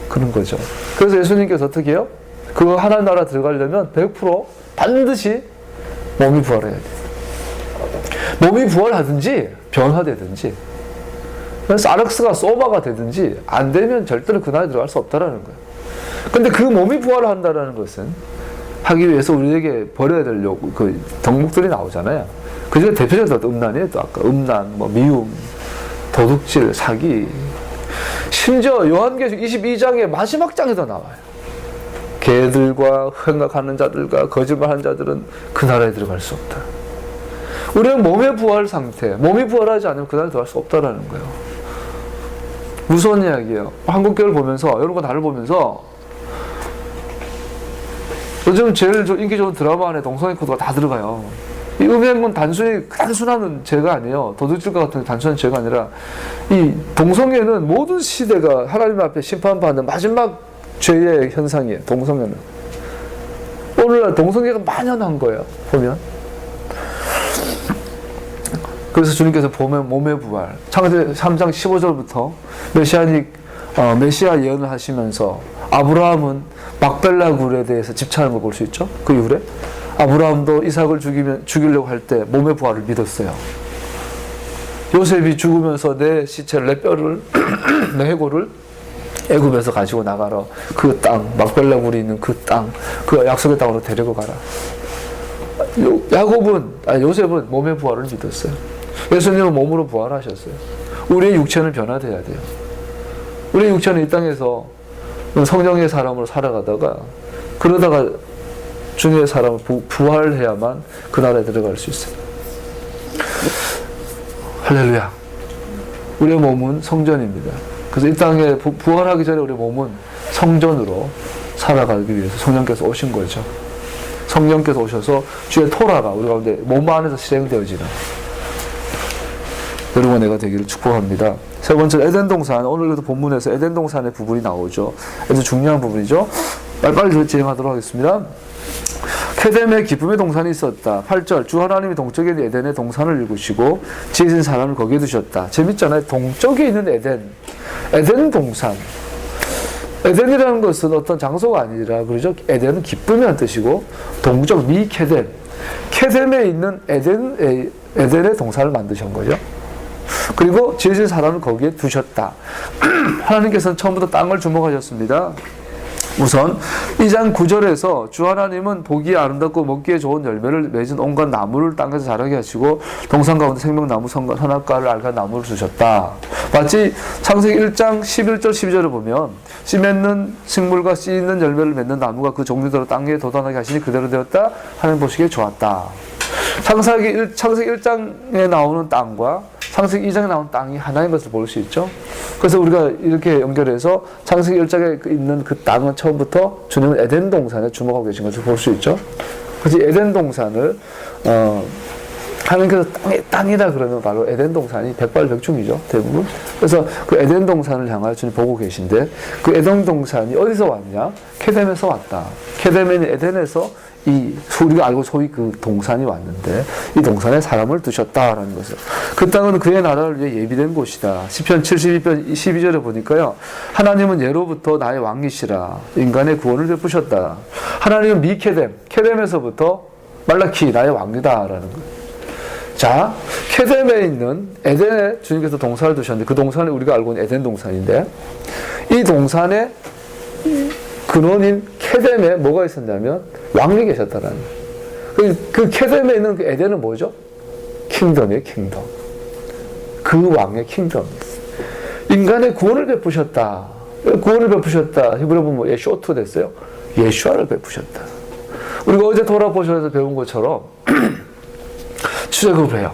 그런 거죠. 그래서 예수님께서 어떻게 해요? 그 하나님 나라 들어가려면 100% 반드시 몸이 부활해야 돼요. 몸이 부활하든지 변화되든지 사르크스가 소바가 되든지 안 되면 절대로 그 나라에 들어갈 수 없다라는 거예요. 근데 그 몸이 부활한다라는 것은 하기 위해서 우리에게 버려야 될 그 덕목들이 나오잖아요. 그 중에 대표적인 음란이에요. 또 아까 음란, 뭐 미움, 도둑질, 사기. 심지어 요한계시록 22장의 마지막 장에도 나와요. 개들과 행각하는 자들과 거짓말하는 자들은 그 나라에 들어갈 수 없다. 우리는 몸의 부활 상태, 몸이 부활하지 않으면 그 나라에 들어갈 수 없다라는 거예요. 무서운 이야기예요. 한국교회를 보면서, 여러분과 나를 보면서 요즘 제일 인기 좋은 드라마 안에 동성애 코드가 다 들어가요. 이 음행은 단순한 죄가 아니에요. 도둑질과 같은 단순한 죄가 아니라 이 동성애는 모든 시대가 하나님 앞에 심판받는 마지막 죄의 현상이에요. 동성애는. 오늘날 동성애가 만연한 거예요. 보면. 그래서 주님께서 보면 몸의 부활. 창세기 3장 15절부터 메시아 예언을 하시면서 아브라함은 막벨라 굴에 대해서 집착하는 걸 볼 수 있죠. 그 이후에 아브라함도 이삭을 죽이려고 할 때 몸의 부활을 믿었어요. 요셉이 죽으면서 내 시체를, 내 뼈를, 내 해골을 애굽에서 가지고 나가라. 그 땅, 막벨라 굴이 있는 그 땅, 그 약속의 땅으로 데리고 가라. 요셉은 몸의 부활을 믿었어요. 예수님은 몸으로 부활하셨어요. 우리의 육체는 변화돼야 돼요. 우리의 육체는 이 땅에서 성령의 사람으로 살아가다가 그러다가 주님의 사람을 부활해야만 그 나라에 들어갈 수 있어요. 할렐루야. 우리의 몸은 성전입니다. 그래서 이 땅에 부활하기 전에 우리 몸은 성전으로 살아가기 위해서 성령께서 오신 거죠. 성령께서 오셔서 주의 토라가 우리 가운데 몸 안에서 실행되어지는 여러분과 내가 되기를 축복합니다. 세 번째, 에덴 동산. 오늘도 본문에서 에덴 동산의 부분이 나오죠. 아주 중요한 부분이죠. 빨리빨리 진행하도록 하겠습니다. 케뎀에 기쁨의 동산이 있었다. 8절, 주 하나님이 동쪽에 있는 에덴에 동산을 일구시고 지으신 사람을 거기에 두셨다. 재밌잖아요. 동쪽에 있는 에덴 동산. 에덴이라는 것은 어떤 장소가 아니라 그러죠. 에덴은 기쁨이라는 뜻이고 동쪽 케뎀. 케뎀에 있는 에덴의 동산을 만드신 거죠. 그리고 지으신 사람을 거기에 두셨다. 하나님께서는 처음부터 땅을 주목하셨습니다. 우선 2장 9절에서 주 하나님은 보기에 아름답고 먹기에 좋은 열매를 맺은 온갖 나무를 땅에서 자라게 하시고 동산 가운데 생명나무, 선악과를 알게 나무를 주셨다. 마치 창세기 1장 11절 12절을 보면 씨 맺는 식물과 씨 있는 열매를 맺는 나무가 그 종류대로 땅에 돋아나게 하시니 그대로 되었다. 하나님 보시기에 좋았다. 창세기 1장에 나오는 땅과 창세기 2장에 나온 땅이 하나인 것을 볼 수 있죠. 그래서 우리가 이렇게 연결해서 창세기 1장에 있는 그 땅은 처음부터 주님은 에덴 동산에 주목하고 계신 것을 볼 수 있죠. 그래서 에덴 동산을 하나님께서 땅이다 그러면 바로 에덴 동산이 백발백중이죠. 대부분. 그래서 그 에덴 동산을 향하여 주님 보고 계신데 그 에덴 동산이 어디서 왔냐? 케뎀에서 왔다. 케뎀에 있는 에덴에서 우리가 알고 소위 그 동산이 왔는데 이 동산에 사람을 두셨다라는 것을. 그 땅은 그의 나라를 위해 예비된 곳이다. 시편 72편 12절에 보니까요. 하나님은 예로부터 나의 왕이시라. 인간의 구원을 베푸셨다. 하나님은 케뎀에서부터 말라키 나의 왕이다라는 거예요. 자, 케뎀에 있는 에덴에 주님께서 동산을 두셨는데 그 동산이 우리가 알고 있는 에덴 동산인데 이 동산의 근원인 케뎀에 뭐가 있었냐면 왕이 계셨다라는 거예요. 그 케뎀에 있는 그 에덴은 뭐죠? 킹덤이에요, 킹덤. 그 왕의 킹덤이에요. 인간의 구원을 베푸셨다. 구원을 베푸셨다. 히브리어 보면 예쇼투 됐어요. 예슈아를 베푸셨다. 우리가 어제 돌아보셔서 배운 것처럼 출애굽을 해요.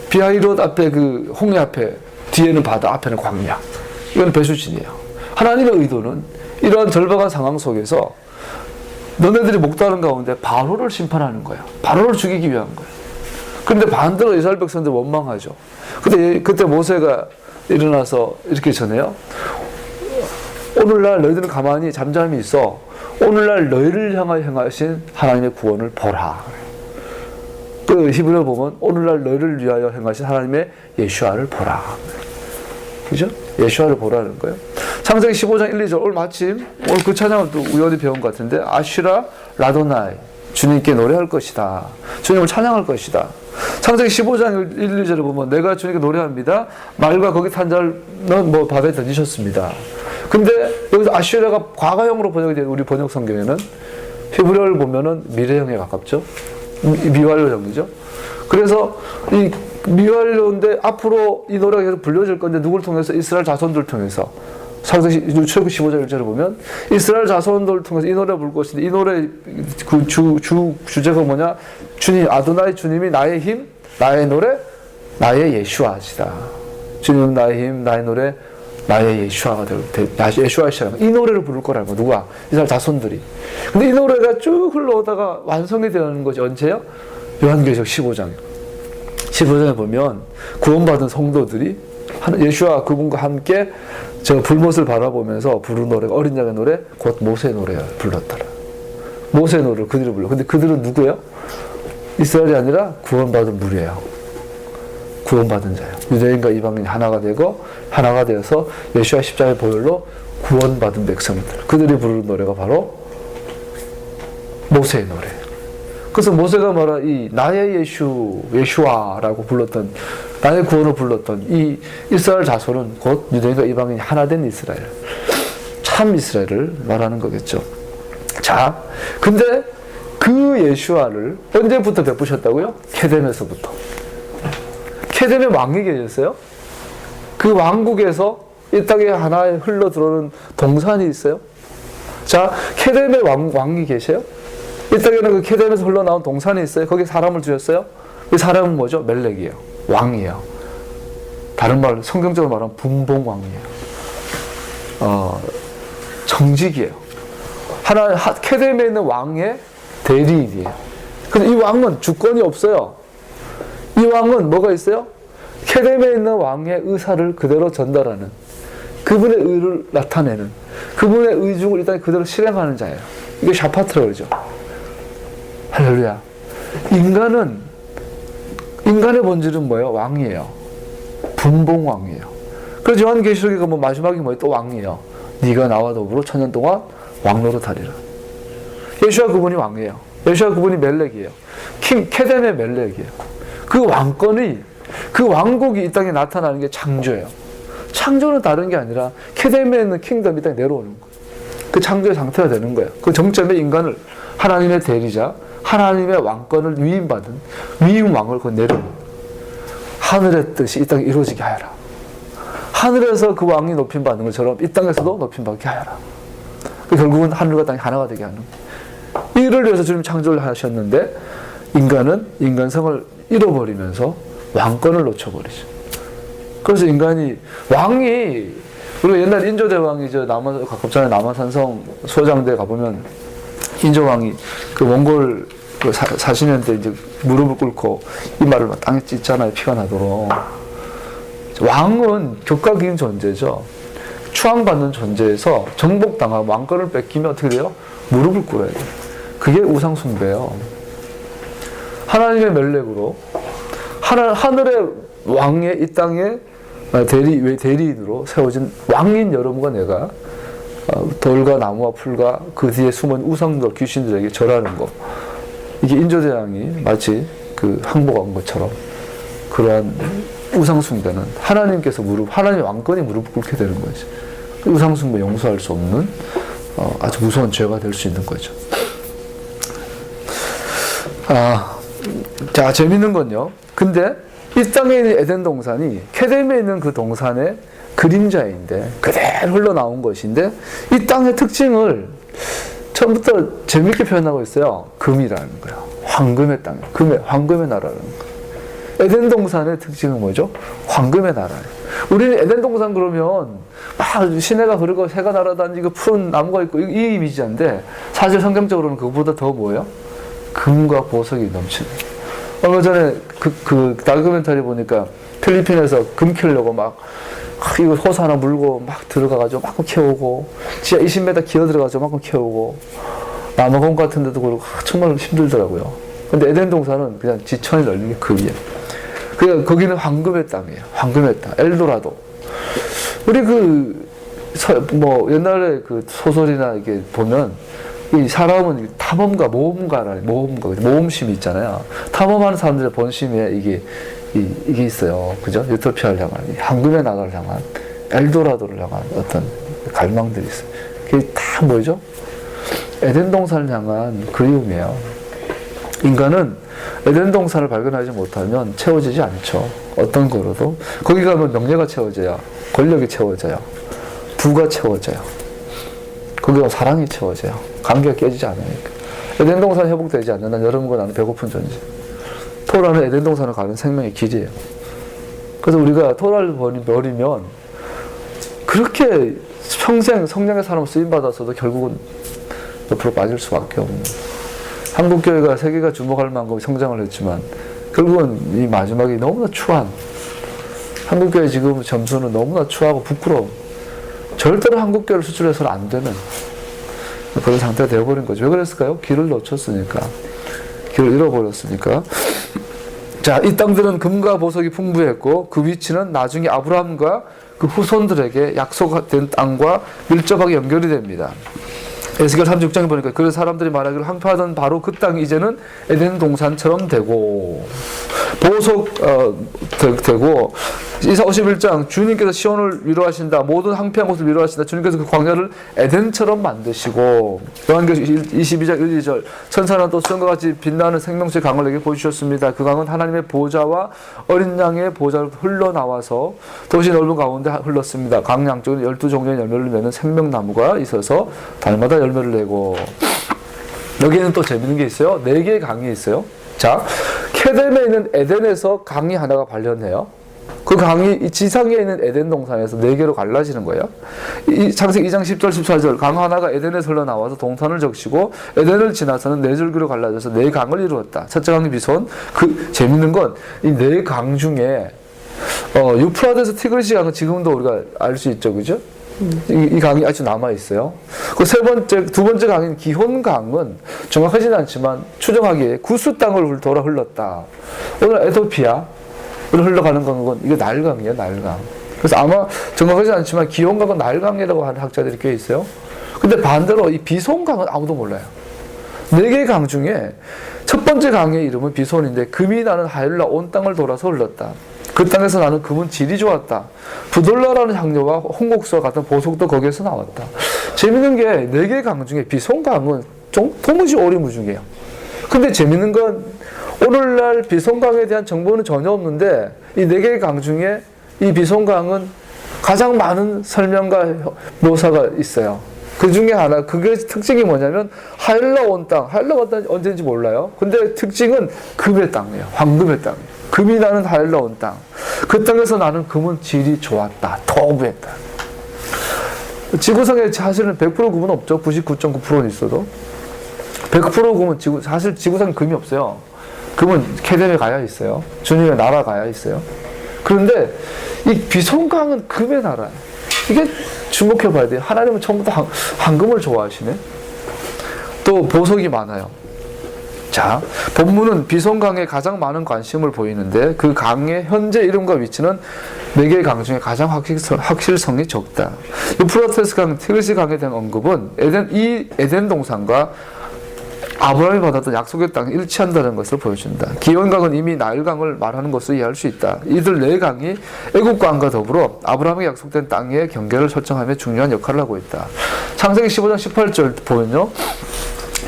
비하이롯 앞에 그 홍해 앞에 뒤에는 바다, 앞에는 광야. 이건 배수진이에요. 하나님의 의도는 이러한 절박한 상황 속에서 너네들이 목도하는 가운데 바로를 심판하는 거예요. 바로를 죽이기 위한 거예요. 그런데 반대로 이스라엘 백성들 원망하죠. 그때 모세가 일어나서 이렇게 전해요. 오늘날 너희들은 가만히 잠잠히 있어. 오늘날 너희를 향하여 행하신 하나님의 구원을 보라. 그 히브리어 보면 오늘날 너희를 위하여 행하신 하나님의 예수아를 보라. 그죠? 예수아를 보라는 거예요. 창세기 15장 1, 2절 오늘 마침 오늘 그 찬양을 또 우연히 배운 것 같은데 아슈라 라도나이 주님께 노래할 것이다. 주님을 찬양할 것이다. 창세기 15장 1, 2절을 보면 내가 주님께 노래합니다. 말과 거기 탄 자는 뭐 바다에 던지셨습니다. 근데 여기서 아슈라가 과거형으로 번역이 되는 우리 번역 성경에는 히브리어를 보면은 미래형에 가깝죠. 미완료형이죠. 그래서 이 미완료인데 앞으로 이 노래가 계속 불려질 건데 누구를 통해서? 이스라엘 자손들을 통해서. 창세기 출애굽 15장 1절을 보면 이스라엘 자손들을 통해서 이 노래 부를 것인데 이 노래 그 주제가 뭐냐? 주님 아도나이 주님이 나의 힘, 나의 노래, 나의 예수아시다. 주님 나의 힘, 나의 노래, 나의 예수아가 예수아시라. 이 노래를 부를 거라고. 누가? 이스라엘 자손들이. 근데 이 노래가 쭉 흘러오다가 완성이 되는 것이 언제요? 요한계시록 15장. 15장에 보면 구원받은 성도들이 예수와 그분과 함께 저 불못을 바라보면서 부른 노래가 어린 양의 노래, 곧 모세의 노래를 불렀더라. 모세의 노래를 그들이 불러. 근데 그들은 누구예요? 이스라엘이 아니라 구원받은 무리예요. 구원받은 자예요. 유대인과 이방인이 하나가 되고 하나가 되어서 예수와 십자가의 보혈로 구원받은 백성들. 그들이 부르는 노래가 바로 모세의 노래예요. 그래서 모세가 말한 이 나의 예수아라고 불렀던 나의 구원을 불렀던 이 이스라엘 자손은 곧 유대인과 이방인이 하나 된 이스라엘. 참 이스라엘을 말하는 거겠죠. 자, 근데 그 예수아를 언제부터 베푸셨다고요? 케뎀에서부터. 케뎀에 왕이 계셨어요. 그 왕국에서 이 땅에 하나에 흘러 들어오는 동산이 있어요. 자, 케뎀에 왕이 계세요. 이 땅에는 그 케뎀에서 흘러나온 동산이 있어요. 거기에 사람을 주셨어요. 이 사람은 뭐죠? 멜렉이에요. 왕이에요. 다른 말로 성경적으로 말하면 분봉왕이에요. 정직이에요. 케뎀에 있는 왕의 대리인이에요. 근데 이 왕은 주권이 없어요. 이 왕은 뭐가 있어요? 케뎀에 있는 왕의 의사를 그대로 전달하는, 그분의 의를 나타내는, 그분의 의중을 이 땅에 그대로 실행하는 자예요. 이게 샤파트라고 그러죠. 할렐루야. 인간의 본질은 뭐예요? 왕이에요. 분봉왕이에요. 그래서 요한계시록에 가면 마지막이 뭐예요? 또 왕이에요. 네가 나와 더불어 천년 동안 왕노릇하리라. 예수와 그분이 왕이에요. 예수와 그분이 멜렉이에요. 케뎀의 멜렉이에요. 그 왕권이, 그 왕국이 이 땅에 나타나는 게 창조예요. 창조는 다른 게 아니라 케뎀에 있는 킹덤이 이 땅에 내려오는 거예요. 그 창조의 상태가 되는 거예요. 그 정점의 인간을 하나님의 대리자, 하나님의 왕권을 위임받은 위임왕을 그 내려오는 거예요. 하늘의 뜻이 이 땅에 이루어지게 하여라. 하늘에서 그 왕이 높임받는 것처럼 이 땅에서도 높임받게 하여라. 결국은 하늘과 땅이 하나가 되게 하는 거예요. 이를 위해서 주님 창조를 하셨는데 인간은 인간성을 잃어버리면서 왕권을 놓쳐버리죠. 그래서 인간이 왕이, 우리가 옛날 인조대왕이 가깝잖아요. 남한산성 소장대 가보면 인조왕이 그 몽골 사시는 때 이제 무릎을 꿇고 이마를 막 땅에 찢잖아요. 피가 나도록. 왕은 격가긴 존재죠. 추앙받는 존재에서 정복당하고 왕권을 뺏기면 어떻게 돼요? 무릎을 꿇어야 돼요. 그게 우상숭배예요. 하나님의 멜렉으로 하늘의 왕의 이 땅에 대리인으로 세워진 왕인 여러분과 내가 돌과 나무와 풀과 그 뒤에 숨은 우상들, 귀신들에게 절하는 것. 이게 인조대왕이 마치 그 항복한 것처럼 그러한 우상숭배는 하나님께서 하나님의 왕권이 무릎 꿇게 되는 거죠. 우상숭배 용서할 수 없는 아주 무서운 죄가 될 수 있는 거죠. 자, 재밌는 건요. 근데 이 땅에 있는 에덴 동산이 케뎀에 있는 그 동산의 그림자인데 그대로 흘러나온 것인데 이 땅의 특징을 처음부터 재밌게 표현하고 있어요. 금이라는 거예요. 황금의 땅, 황금의 나라라는 거예요. 에덴 동산의 특징은 뭐죠? 황금의 나라예요. 우리는 에덴 동산 그러면 막 시내가 흐르고 새가 날아다니고 푸른 나무가 있고 이 이미지인데 사실 성경적으로는 그것보다 더 뭐예요? 금과 보석이 넘치는. 얼마 전에 그 다큐멘터리 보니까 필리핀에서 금 캐려고 막 이거 호수 하나 물고 막 들어가가지고 막 키우고, 지하 20m 기어 들어가서 막 키우고, 남아공 같은 데도 그렇고, 정말 힘들더라고요. 근데 에덴 동산은 그냥 지천이 널린 게 급이에요. 그냥 거기는 황금의 땅이에요. 황금의 땅. 엘도라도. 우리 옛날에 그 소설이나 이게 보면, 이 사람은 탐험가, 모험심이 있잖아요. 탐험하는 사람들의 본심에 이게 있어요. 그죠? 유토피아를 향한, 황금의 나라를 향한, 엘도라도를 향한 어떤 갈망들이 있어요. 그게 다 뭐죠? 에덴 동산을 향한 그리움이에요. 인간은 에덴 동산을 발견하지 못하면 채워지지 않죠. 어떤 거로도. 거기 가면 명예가 채워져요. 권력이 채워져요. 부가 채워져요. 거기 가면 사랑이 채워져요. 관계가 깨지지 않으니까. 에덴 동산 회복되지 않는 한 여러분과 나는 배고픈 존재. 토라는 에덴 동산을 가는 생명의 길이에요. 그래서 우리가 토라를 버리면 그렇게 평생 성령의 사람을 쓰임받아서도 결국은 옆으로 빠질 수밖에 없는. 한국교회가 세계가 주목할 만큼 성장을 했지만 결국은 이 마지막이 너무나 추한, 한국교회 지금 점수는 너무나 추하고 부끄러워. 절대로 한국교회를 수출해서는 안 되는 그런 상태가 되어버린 거죠. 왜 그랬을까요? 길을 놓쳤으니까. 길을 잃어버렸으니까. 자, 이 땅들은 금과 보석이 풍부했고 그 위치는 나중에 아브라함과 그 후손들에게 약속된 땅과 밀접하게 연결이 됩니다. 에스겔 36장에 보니까 그래서 사람들이 말하기를 항파하던 바로 그 땅이 이제는 에덴 동산처럼 되고 되고 이사 51장 주님께서 시온을 위로하신다. 모든 황폐한 곳을 위로하신다. 주님께서 그 광야를 에덴처럼 만드시고 요한계시록 22장 1, 2절 천사는 또 수정과 같이 빛나는 생명수의 강을 내게 보여주셨습니다. 그 강은 하나님의 보좌와 어린 양의 보좌로 흘러나와서 도시 넓은 가운데 흘렀습니다. 강 양쪽에 12종류의 열매를 맺는 생명나무가 있어서 달마다 열매를 내고 여기에는 또 재밌는 게 있어요. 4개의 강이 있어요. 자, 케뎀에 있는 에덴에서 강이 하나가 발견해요. 그 강이 이 지상에 있는 에덴 동산에서 4개로 갈라지는 거예요. 이 창세기 2장 10절 14절 강 하나가 에덴에서 흘러나와서 동산을 적시고 에덴을 지나서는 4줄기로 갈라져서 4강을 이루었다. 첫째 강이 비손. 재밌는 건 이 4강 중에 유프라데스 티그리스 강은 지금도 우리가 알 수 있죠. 그죠? 이 강이 아직 남아있어요. 두 번째 강인 기혼 강은 정확하지는 않지만 추정하기에 구스 땅을 돌아 흘렀다. 오늘 에도피아를 흘러가는 강은 이게 나일강이에요, 나일강. 그래서 아마 정확하지 않지만 기혼 강은 나일강이라고 하는 학자들이 꽤 있어요. 근데 반대로 이 비손 강은 아무도 몰라요. 4개의 강 중에 첫 번째 강의 이름은 비손인데 금이 나는 하일라 온 땅을 돌아서 흘렀다. 그 땅에서 나는 금은 질이 좋았다. 부돌라라는 향료와 홍옥수와 같은 보석도 거기에서 나왔다. 재밌는 게 4개의 강 중에 비손강은 좀 도무지 오리무중이에요. 근데 재밌는 건 오늘날 비손강에 대한 정보는 전혀 없는데 이 4개의 강 중에 이 비손강은 가장 많은 설명과 묘사가 있어요. 그 중에 하나, 그게 특징이 뭐냐면 하일라 온 땅, 하일라 온 땅이 언제인지 몰라요. 근데 특징은 금의 땅이에요. 황금의 땅이에요. 금이 나는 하일라 온 땅. 그 땅에서 나는 금은 질이 좋았다. 토부했다. 지구상에 사실은 100% 금은 없죠. 99.9%는 있어도. 100% 금은 사실 지구상에 금이 없어요. 금은 케뎀에 가야 있어요. 주님의 나라 가야 있어요. 그런데 이 비손강은 금의 나라예요. 이게 주목해 봐야 돼요. 하나님은 처음부터 황금을 좋아하시네. 또 보석이 많아요. 자, 본문은 비손강에 가장 많은 관심을 보이는데 그 강의 현재 이름과 위치는 4개의 강 중에 가장 확실성이 적다. 유프라테스 강, 티그리스 강에 대한 언급은 에덴 동산과 아브라함이 받았던 약속의 땅이 일치한다는 것을 보여준다. 기온강은 이미 나일강을 말하는 것으로 이해할 수 있다. 이들 4강이 애국강과 더불어 아브라함에게 약속된 땅의 경계를 설정하며 중요한 역할을 하고 있다. 창세기 15장 18절 보면요.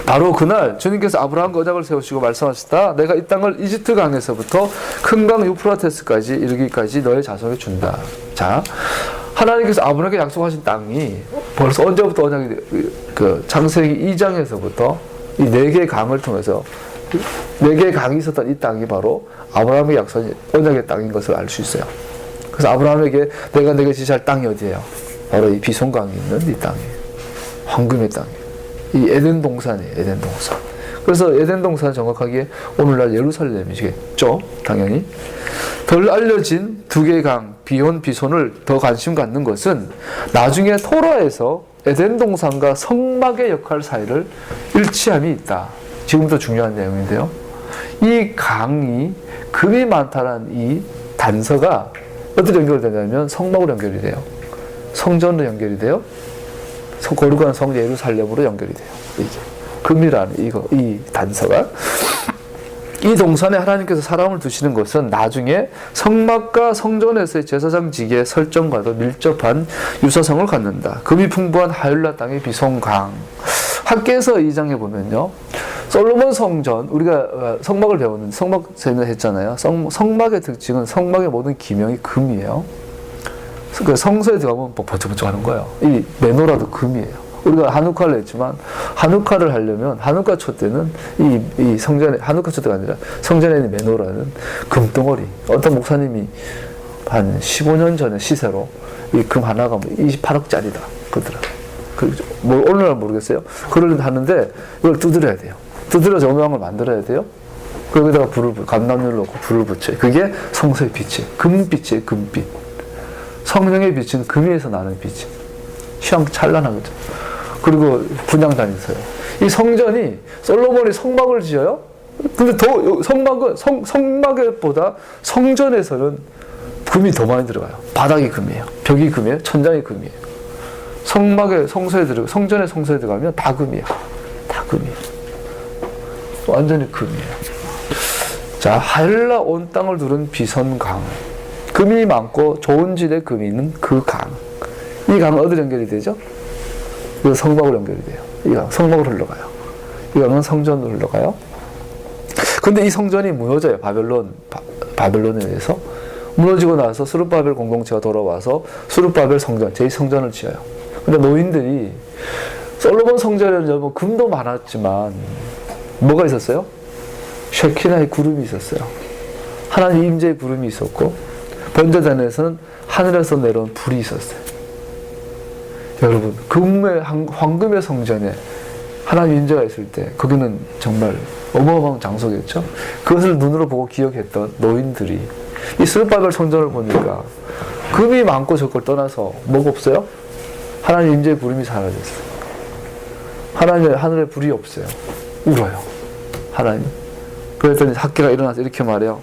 바로 그날 주님께서 아브라함과 언약을 세우시고 말씀하셨다. 내가 이 땅을 이집트 강에서부터 큰 강 유프라테스까지 이르기까지 너의 자손에게 준다. 자, 하나님께서 아브라함에게 약속하신 땅이 벌써 언제부터 언약이 창세기 2장에서부터 이 4개의 강을 통해서 4개의 강이 있었던 이 땅이 바로 아브라함에게 약속한 언약의 땅인 것을 알 수 있어요. 그래서 아브라함에게 내가 내게 지시할 땅이 어디예요? 바로 이 비손강이 있는 이 땅이에요. 황금의 땅이에요. 이 에덴 동산이에요. 에덴 동산. 그래서 에덴 동산은 정확하게 오늘날 예루살렘이겠죠. 당연히. 덜 알려진 2개의 강, 비혼, 비손을 더 관심 갖는 것은 나중에 토라에서 에덴 동산과 성막의 역할 사이를 일치함이 있다. 지금도 중요한 내용인데요. 이 강이 금이 많다는 이 단서가 어떻게 연결되냐면 성막으로 연결이 돼요. 성전으로 연결이 돼요. 거룩한 성 예루살렘으로 연결이 돼요. 이게 금이라는 이 단서가. 이 동산에 하나님께서 사람을 두시는 것은 나중에 성막과 성전에서의 제사장직의 설정과도 밀접한 유사성을 갖는다. 금이 풍부한 하율라 땅의 비송강. 학개서 2장에 보면요. 솔로몬 성전, 우리가 성막을 배우는 성막 세미나 했잖아요. 성막의 특징은 성막의 모든 기명이 금이에요. 그 성소에 들어가면 번쩍번쩍 하는 거예요. 이 메노라도 금이에요. 우리가 한우카를 했지만 한우카를 하려면 한우카 초 때는 이 성전에 한우카 초 때가 아니라 성전에 있는 메노라는 금덩어리. 어떤 목사님이 한 15년 전에 시세로 이 금 하나가 28억짜리다 그러더라고요. 뭐 오늘날 모르겠어요. 그걸 하는데 이걸 두드려야 돼요. 두드려 조명한 걸 만들어야 돼요. 거기다가 감람유를 넣고 불을 붙여요. 그게 성소의 빛이에요. 금빛이에요. 금빛. 성령의 빛은 금에서 나는 빛이 휘황찬란하거든. 그리고 분향단이 있어요. 이 성전이 솔로몬이 성막을 지어요. 근데 더 성막보다 성전에서는 금이 더 많이 들어가요. 바닥이 금이에요. 벽이 금이에요. 천장이 금이에요. 성소에 성전의 성소에 들어가면 다 금이에요. 다 금이에요. 완전히 금이에요. 자, 하율라 온 땅을 두른 비선강. 금이 많고 좋은 질의 금이 있는 그 강. 이 강은 어디로 연결이 되죠? 이 성막으로 연결이 돼요. 이 강, 성막으로 흘러가요. 이 강은 성전으로 흘러가요. 근데 이 성전이 무너져요. 바벨론에 의해서. 무너지고 나서 스룹바벨 공동체가 돌아와서 스룹바벨 성전, 제2성전을 지어요. 근데 노인들이 솔로몬 성전에는 뭐 금도 많았지만 뭐가 있었어요? 쉐키나의 구름이 있었어요. 하나님 임재의 구름이 있었고 번제단에서는 하늘에서 내려온 불이 있었어요. 여러분, 황금의 성전에 하나님 임재가 있을 때 거기는 정말 어마어마한 장소겠죠. 그것을 눈으로 보고 기억했던 노인들이 이 스룹바벨 성전을 보니까 금이 많고 적을 떠나서 뭐가 없어요? 하나님 임재의 구름이 사라졌어요. 하늘에 불이 없어요. 울어요. 하나님. 그랬더니 학개가 일어나서 이렇게 말해요.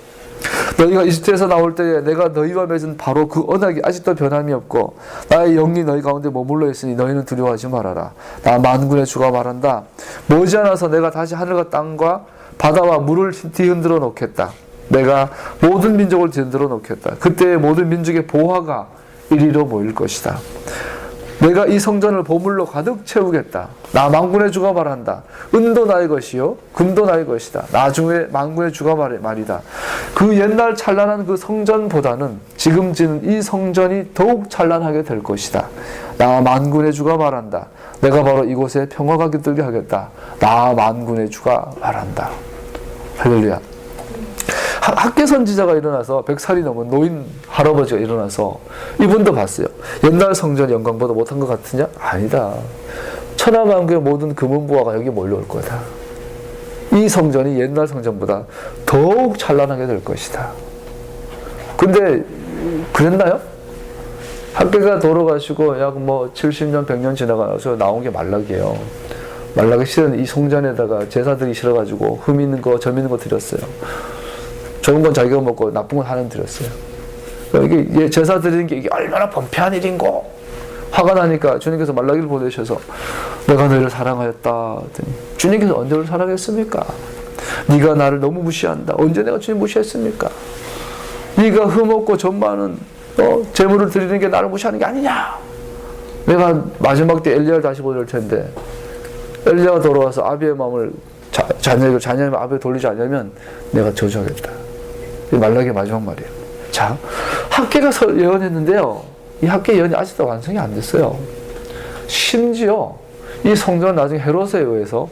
너희가 이집트에서 나올 때에 내가 너희와 맺은 바로 그 언약이 아직도 변함이 없고 나의 영이 너희 가운데 머물러 있으니 너희는 두려워하지 말아라. 나 만군의 주가 말한다. 머지않아서 내가 다시 하늘과 땅과 바다와 물을 뒤흔들어 놓겠다. 내가 모든 민족을 뒤흔들어 놓겠다. 그때 모든 민족의 보화가 이리로 모일 것이다. 내가 이 성전을 보물로 가득 채우겠다. 나 만군의 주가 말한다. 은도 나의 것이요 금도 나의 것이다. 나중에 만군의 주가 말이다. 그 옛날 찬란한 그 성전보다는 지금 지는 이 성전이 더욱 찬란하게 될 것이다. 나 만군의 주가 말한다. 내가 바로 이곳에 평화가 깃들게 하겠다. 나 만군의 주가 말한다. 할렐루야. 학개 선지자가 일어나서 100살이 넘은 노인 할아버지가 일어나서 이분도 봤어요. 옛날 성전 영광보다 못한 것 같으냐? 아니다. 천하만국의 모든 금은보화가 여기 몰려올 거다. 이 성전이 옛날 성전보다 더욱 찬란하게 될 것이다. 근데 그랬나요? 학개가 돌아가시고 약 뭐 70년 100년 지나가서 나온 게 말락이에요. 말락의 시대는 이 성전에다가 제사들이 실어가지고 흠 있는 거 점 있는 거 드렸어요. 좋은 건 자기가 먹고 나쁜 건 하나님 드렸어요. 이게 제사 드리는 게 이게 얼마나 범피한 일인고 화가 나니까 주님께서 말라기를 보내셔서 내가 너희를 사랑하였다 했더니 주님께서 언제 우리를 사랑했습니까? 네가 나를 너무 무시한다. 언제 내가 주님 무시했습니까? 네가 흠없고 점 많은 재물을 드리는 게 나를 무시하는 게 아니냐? 내가 마지막 때 엘리야를 다시 보낼 텐데 엘리야가 돌아와서 아비의 마음을 자녀의 아비에 돌리지 않으면 내가 저주하겠다. 말라기의 마지막 말이에요. 자, 학개가 예언했는데요. 이 학개 예언이 아직도 완성이 안 됐어요. 심지어 이 성전은 나중에 헤롯에 의해서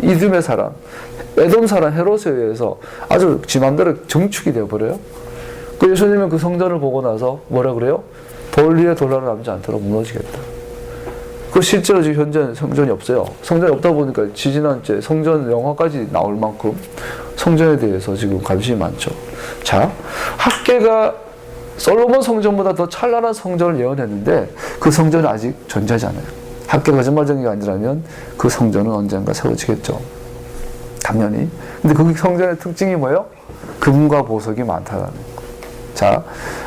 이듬의 사람, 에돔 사람 헤롯에 의해서 아주 지 맘대로 정축이 되어버려요. 그 예수님은 그 성전을 보고 나서 뭐라 그래요? 돌 위에 돌라를 남지 않도록 무너지겠다. 그 실제로 지금 현재 성전이 없어요. 성전이 없다 보니까 지지난주에 성전 영화까지 나올 만큼 성전에 대해서 지금 관심이 많죠. 자, 학개가 솔로몬 성전보다 더 찬란한 성전을 예언했는데 그 성전은 아직 존재하지 않아요. 학교 거짓말쟁이가 아니라면 그 성전은 언젠가 세워지겠죠. 당연히. 근데 그 성전의 특징이 뭐예요? 금과 보석이 많다는 거. 자,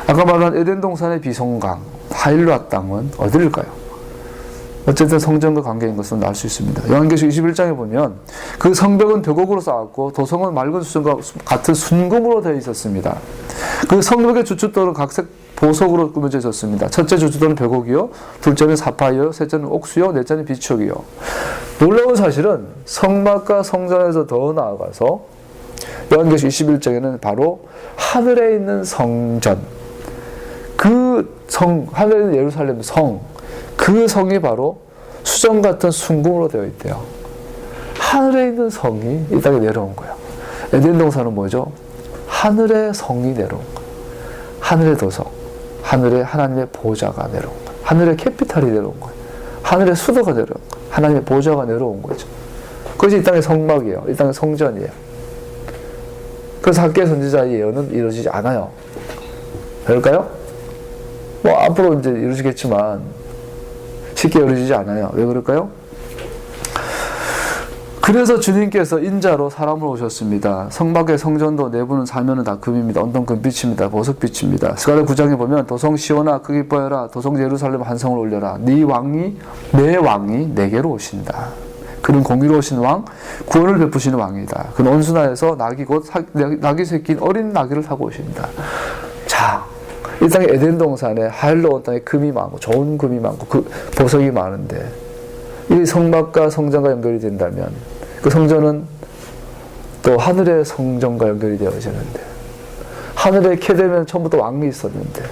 아까 말한 에덴 동산의 비송강, 하일라 땅은 어디일까요? 어쨌든 성전과 관계인 것은 알 수 있습니다. 요한계시록 21장에 보면 그 성벽은 벽옥으로 쌓았고 도성은 맑은 수정과 같은 순금으로 되어 있었습니다. 그 성벽의 주춧돌은 각색 보석으로 꾸며져 있었습니다. 첫째 주춧돌은 벽옥이요, 둘째는 사파이어, 셋째는 옥수요, 넷째는 비촉이요. 놀라운 사실은 성막과 성전에서 더 나아가서 요한계시록 21장에는 바로 하늘에 있는 성전, 하늘에 있는 예루살렘 성, 그 성이 바로 수정 같은 순금으로 되어 있대요. 하늘에 있는 성이 이 땅에 내려온 거예요. 에덴 동산은 뭐죠? 하늘의 성이 내려온 거예요. 하늘의 도성, 하늘에 하나님의 보좌가 내려온 거예요. 하늘의 캐피탈이 내려온 거예요. 하늘의 수도가 내려온 거예요. 하나님의 보좌가 내려온 거죠. 그것이 이 땅의 성막이에요. 이 땅의 성전이에요. 그래서 학개의 선지자의 예언은 이루어지지 않아요. 그럴까요? 뭐 앞으로 이제 이루어지겠지만 쉽게 이루어지지 않아요. 왜 그럴까요? 그래서 주님께서 인자로 사람을 오셨습니다. 성막의 성전도 내부는 살면은 다 금입니다. 온통 금빛입니다. 보석빛입니다. 스가랴 9장에 보면 도성 시온아 크게 기뻐해라. 도성 예루살렘 한 성을 올려라. 내 왕이 내게로 오신다. 그는 공의로우신 왕, 구원을 베푸시는 왕이다. 그는 온순하여서 낙이 새낀 어린 나귀를 타고 오신다. 자, 이 땅에 에덴 동산에 하일로운 땅에 금이 많고 좋은 금이 많고 그 보석이 많은데 이 성막과 성전과 연결이 된다면 그 성전은 또 하늘의 성전과 연결이 되어지는데 하늘에 케데면 처음부터 왕이 있었는데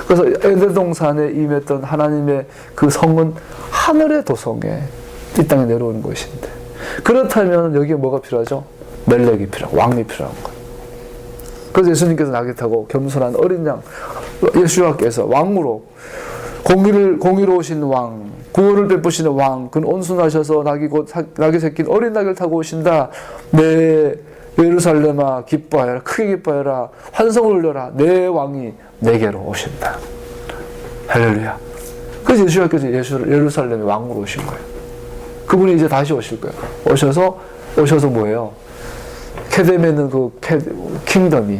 그래서 에덴 동산에 임했던 하나님의 그 성은 하늘의 도성에 이 땅에 내려오는 것인데 그렇다면 여기에 뭐가 필요하죠? 멜렉이 필요하고 왕이 필요한 거예요. 그래서 예수님께서 낙에 타고 겸손한 어린 양 예수와께서 왕으로 공의로우신 왕, 구원을 베푸시는 왕, 그는 온순하셔서 낙이 새낀 어린 낙을 타고 오신다. 내 예루살렘아 기뻐하여라, 크게 기뻐하여라, 환성을 울려라. 내 왕이 내게로 오신다. 할렐루야. 그래서 예수와께서 예루살렘의 왕으로 오신 거예요. 그분이 이제 다시 오실 거예요. 오셔서 뭐예요? 케뎀에 있는 그 킹덤이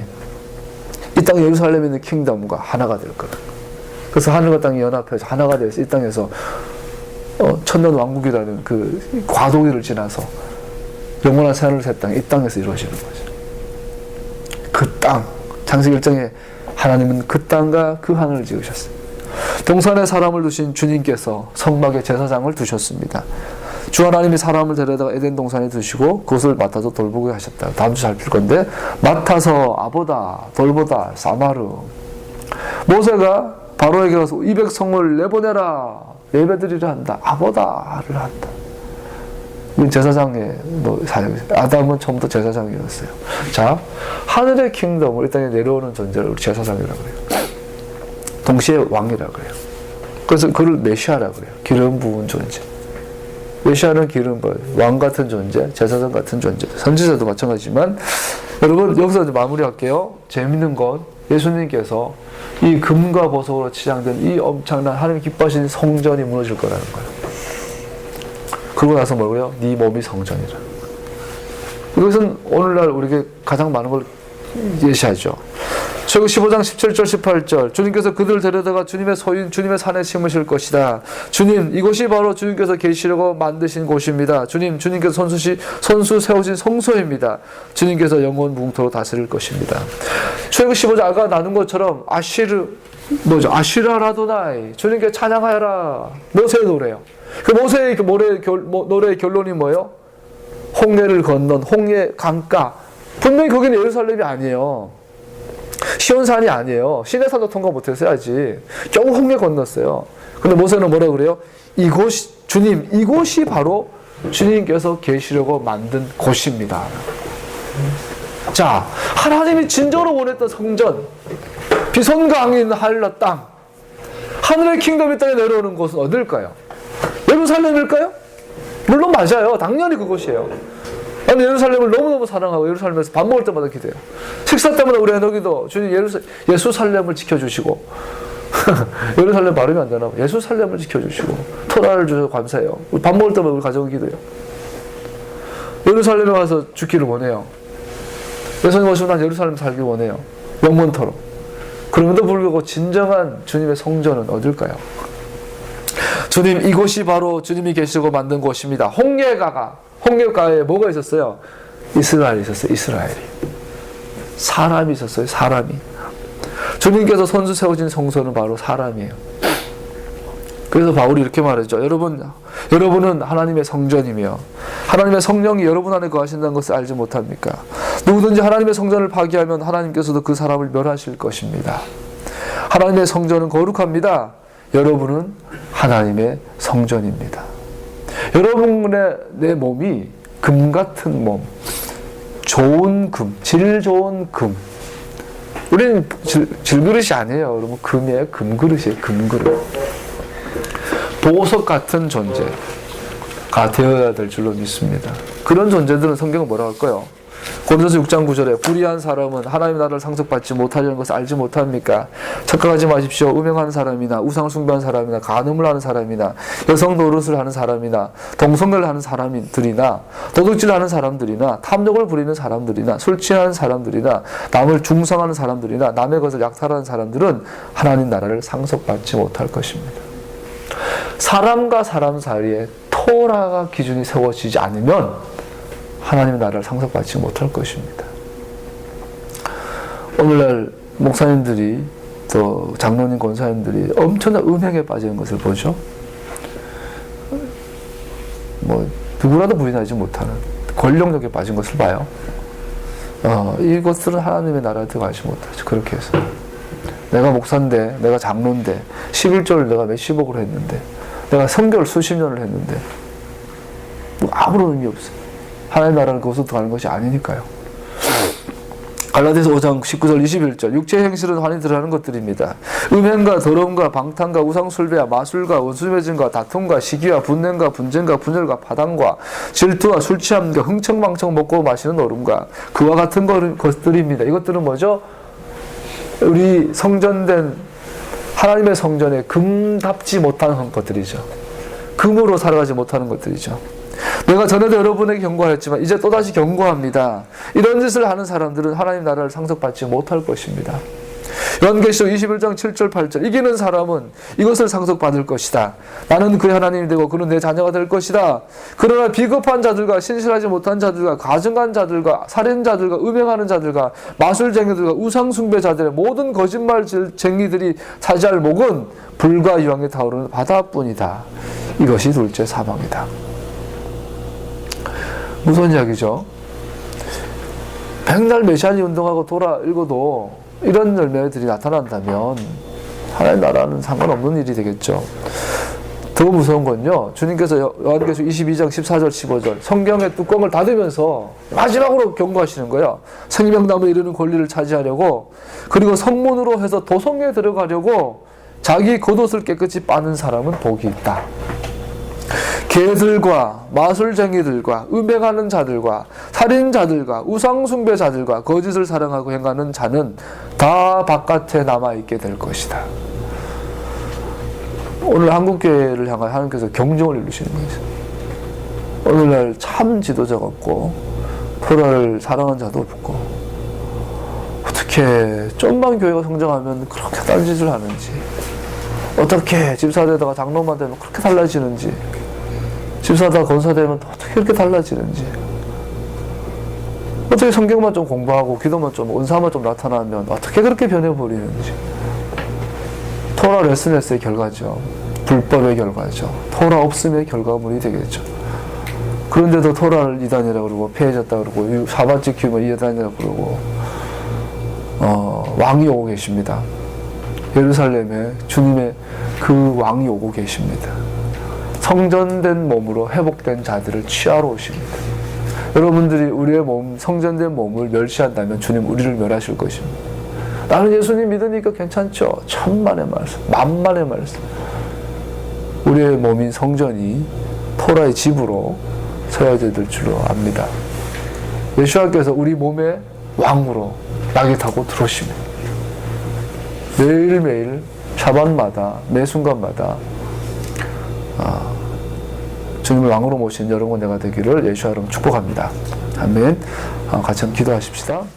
이 땅 예루살렘에 있는 킹덤과 하나가 될 거예요. 그래서 하늘과 땅이 연합해서 하나가 되어서 이 땅에서 천년 왕국이라는 그 과도기를 지나서 영원한 새하늘 새 땅이 이 땅에서 이루어지는 거죠. 그 땅, 창세기 1장에 하나님은 그 땅과 그 하늘을 지으셨어요. 동산에 사람을 두신 주님께서 성막에 제사장을 두셨습니다. 주 하나님이 사람을 데려다가 에덴 동산에 두시고 그것을 맡아서 돌보게 하셨다. 다음 주 살필 건데 맡아서 아보다, 돌보다, 사마르. 모세가 바로에게 가서 이 백성을 내보내라, 예배드리려 한다. 아보다를 한다. 이건 제사장의 사역이에요. 아담은 처음부터 제사장이었어요. 자, 하늘의 킹덤을 이 땅에 내려오는 존재를 우리 제사장이라고 그래요. 동시에 왕이라고 그래요. 그래서 그를 메시아라고 그래요. 기름 부은 존재. 메시아는 기름 부은 왕 같은 존재, 제사장 같은 존재. 선지자도 마찬가지지만 여러분 여기서 이제 마무리할게요. 재밌는 건 예수님께서 이 금과 보석으로 치장된 이 엄청난 하나님 기뻐하시는 성전이 무너질 거라는 거예요. 그러고 나서 뭐고요? 네 몸이 성전이라. 이것은 오늘날 우리에게 가장 많은 걸 예시하죠. 출애굽 15장 17절 18절 주님께서 그들을 데려다가 주님의 소유인 주님의 산에 심으실 것이다. 주님, 이곳이 바로 주님께서 계시려고 만드신 곳입니다. 주님께서 손수 세우신 성소입니다. 주님께서 영원 무궁토록 다스릴 것입니다. 출애굽 15장 아까 나눈 것처럼 아시라라도나이 주님께 찬양하여라. 모세의 노래요. 그 모세의 노래의 결론이 뭐예요? 홍해를 건넌 홍해 강가. 분명히 거기는 예루살렘이 아니에요. 시온산이 아니에요. 시내산도 통과 못했어야지. 겨우 홍해 건넜어요. 근데 모세는 뭐라 그래요? 이곳이 바로 주님께서 계시려고 만든 곳입니다. 자, 하나님이 진정으로 원했던 성전, 비손강인 하늘나 땅, 하늘의 킹덤이 땅에 내려오는 곳은 어딜까요? 예루살렘일까요? 물론 맞아요. 당연히 그곳이에요. 나는 예루살렘을 너무너무 사랑하고 예루살렘에서 밥 먹을 때마다 기도해요. 식사 때마다 우리 해독이도 주님 예수살렘을 지켜주시고 예루살렘 발음이 안 되나 봐. 예수살렘을 지켜주시고 토라를 주셔서 감사해요. 우리 밥 먹을 때마다 우리 가정을 기도해요. 예루살렘에 가서 죽기를 원해요. 예수님 오시면 난 예루살렘 살기 원해요. 영원토록. 그럼에도 불구하고 진정한 주님의 성전은 어딜까요? 주님, 이곳이 바로 주님이 계시고 만든 곳입니다. 홍해가에 뭐가 있었어요? 이스라엘이 있었어요. 이스라엘이. 사람이 있었어요. 사람이. 주님께서 선수 세워진 성소는 바로 사람이에요. 그래서 바울이 이렇게 말했죠. 여러분은 하나님의 성전이며 하나님의 성령이 여러분 안에 거하신다는 것을 알지 못합니까? 누구든지 하나님의 성전을 파괴하면 하나님께서도 그 사람을 멸하실 것입니다. 하나님의 성전은 거룩합니다. 여러분은 하나님의 성전입니다. 여러분의 내 몸이 금 같은 몸, 좋은 금, 질 좋은 금. 우리는 질그릇이 아니에요. 여러분, 금이에요. 금그릇이에요. 금그릇. 보석 같은 존재가 되어야 될 줄로 믿습니다. 그런 존재들은 성경은 뭐라고 할까요? 고린도서 6장 9절에 불의한 사람은 하나님의 나라를 상속받지 못하려는 것을 알지 못합니까? 착각하지 마십시오. 음행하는 사람이나 우상을 숭배하는 사람이나 간음을 하는 사람이나 여성 노릇을 하는 사람이나 동성애를 하는 사람들이나 도둑질을 하는 사람들이나 탐욕을 부리는 사람들이나 술 취하는 사람들이나 남을 중상하는 사람들이나 남의 것을 약탈하는 사람들은 하나님 나라를 상속받지 못할 것입니다. 사람과 사람 사이에 토라가 기준이 세워지지 않으면 하나님의 나라를 상속받지 못할 것입니다. 오늘날 목사님들이 또 장로님, 권사님들이 엄청난 음행에 빠지는 것을 보죠. 누구라도 부인하지 못하는 권력력에 빠진 것을 봐요. 이것들은 하나님의 나라에 들어가지 못하죠. 그렇게 해서 내가 목사인데, 내가 장로인데 11조를 내가 몇십억으로 했는데, 내가 선교를 수십 년을 했는데 아무런 의미 없어요. 하나님 나라는 그것으로 들어가는 것이 아니니까요. 갈라디아서 5장 19절 21절 육체의 행실은 환히 드러나는 것들입니다. 음행과 더러움과 방탕과 우상숭배와 마술과 원수매증과 다툼과 시기와 분냄과 분쟁과 분열과 파당과 질투와 술취함과 흥청망청 먹고 마시는 노름과 그와 같은 것들입니다. 이것들은 뭐죠? 우리 성전된 하나님의 성전에 금답지 못하는 것들이죠. 금으로 살아가지 못하는 것들이죠. 내가 전에도 여러분에게 경고하였지만 이제 또다시 경고합니다. 이런 짓을 하는 사람들은 하나님 나라를 상속받지 못할 것입니다. 요한계시록 21장 7절 8절 이기는 사람은 이것을 상속받을 것이다. 나는 그의 하나님이 되고 그는 내 자녀가 될 것이다. 그러나 비겁한 자들과 신실하지 못한 자들과 가증한 자들과 살인자들과 음행하는 자들과 마술쟁이들과 우상숭배자들의 모든 거짓말쟁이들이 차지할 목은 불과 유황에 타오르는 바다뿐이다. 이것이 둘째 사망이다. 무서운 이야기죠. 백날 메시아니 운동하고 돌아 읽어도 이런 열매들이 나타난다면 하나님 나라는 상관없는 일이 되겠죠. 더 무서운 건요, 주님께서 요한계시록 22장 14절 15절 성경의 뚜껑을 닫으면서 마지막으로 경고하시는 거예요. 생명나무에 이르는 권리를 차지하려고, 그리고 성문으로 해서 도성에 들어가려고 자기 겉옷을 깨끗이 빠는 사람은 복이 있다. 개들과 마술쟁이들과 음행하는 자들과 살인자들과 우상숭배자들과 거짓을 사랑하고 행하는 자는 다 바깥에 남아있게 될 것이다. 오늘 한국교회를 향하여 하나님께서 경종을 이루시는 거죠. 오늘날 참 지도자가 없고 토라를 사랑하는 자도 없고, 어떻게 좀만 교회가 성장하면 그렇게 딴짓을 하는지, 어떻게 집사되다가 장로만 되면 그렇게 달라지는지, 집사다 권사되면 어떻게 그렇게 달라지는지, 어떻게 성경만 좀 공부하고 기도만 좀 은사만 좀 나타나면 어떻게 그렇게 변해버리는지. 토라 레스네스의 결과죠. 불법의 결과죠. 토라 없음의 결과물이 되겠죠. 그런데도 토라를 이단이라고 그러고 폐해졌다 그러고 사ባት 지키면 이단이라고 그러고 왕이 오고 계십니다. 예루살렘에 주님의 그 왕이 오고 계십니다. 성전된 몸으로 회복된 자들을 취하러 오십니다. 여러분들이 우리의 몸, 성전된 몸을 멸시한다면 주님 우리를 멸하실 것입니다. 나는 예수님 믿으니까 괜찮죠. 천만의 말씀, 만만의 말씀. 우리의 몸인 성전이 토라의 집으로 세워져야 될 줄로 압니다. 예수와께서 우리 몸에 왕으로 낙이 타고 들어오시면 매일매일 샤밧마다 매 순간마다 주님을 왕으로 모신 여러분 내가 되기를 예수와 이름으로 축복합니다. 아멘. 같이 한번 기도하십시다.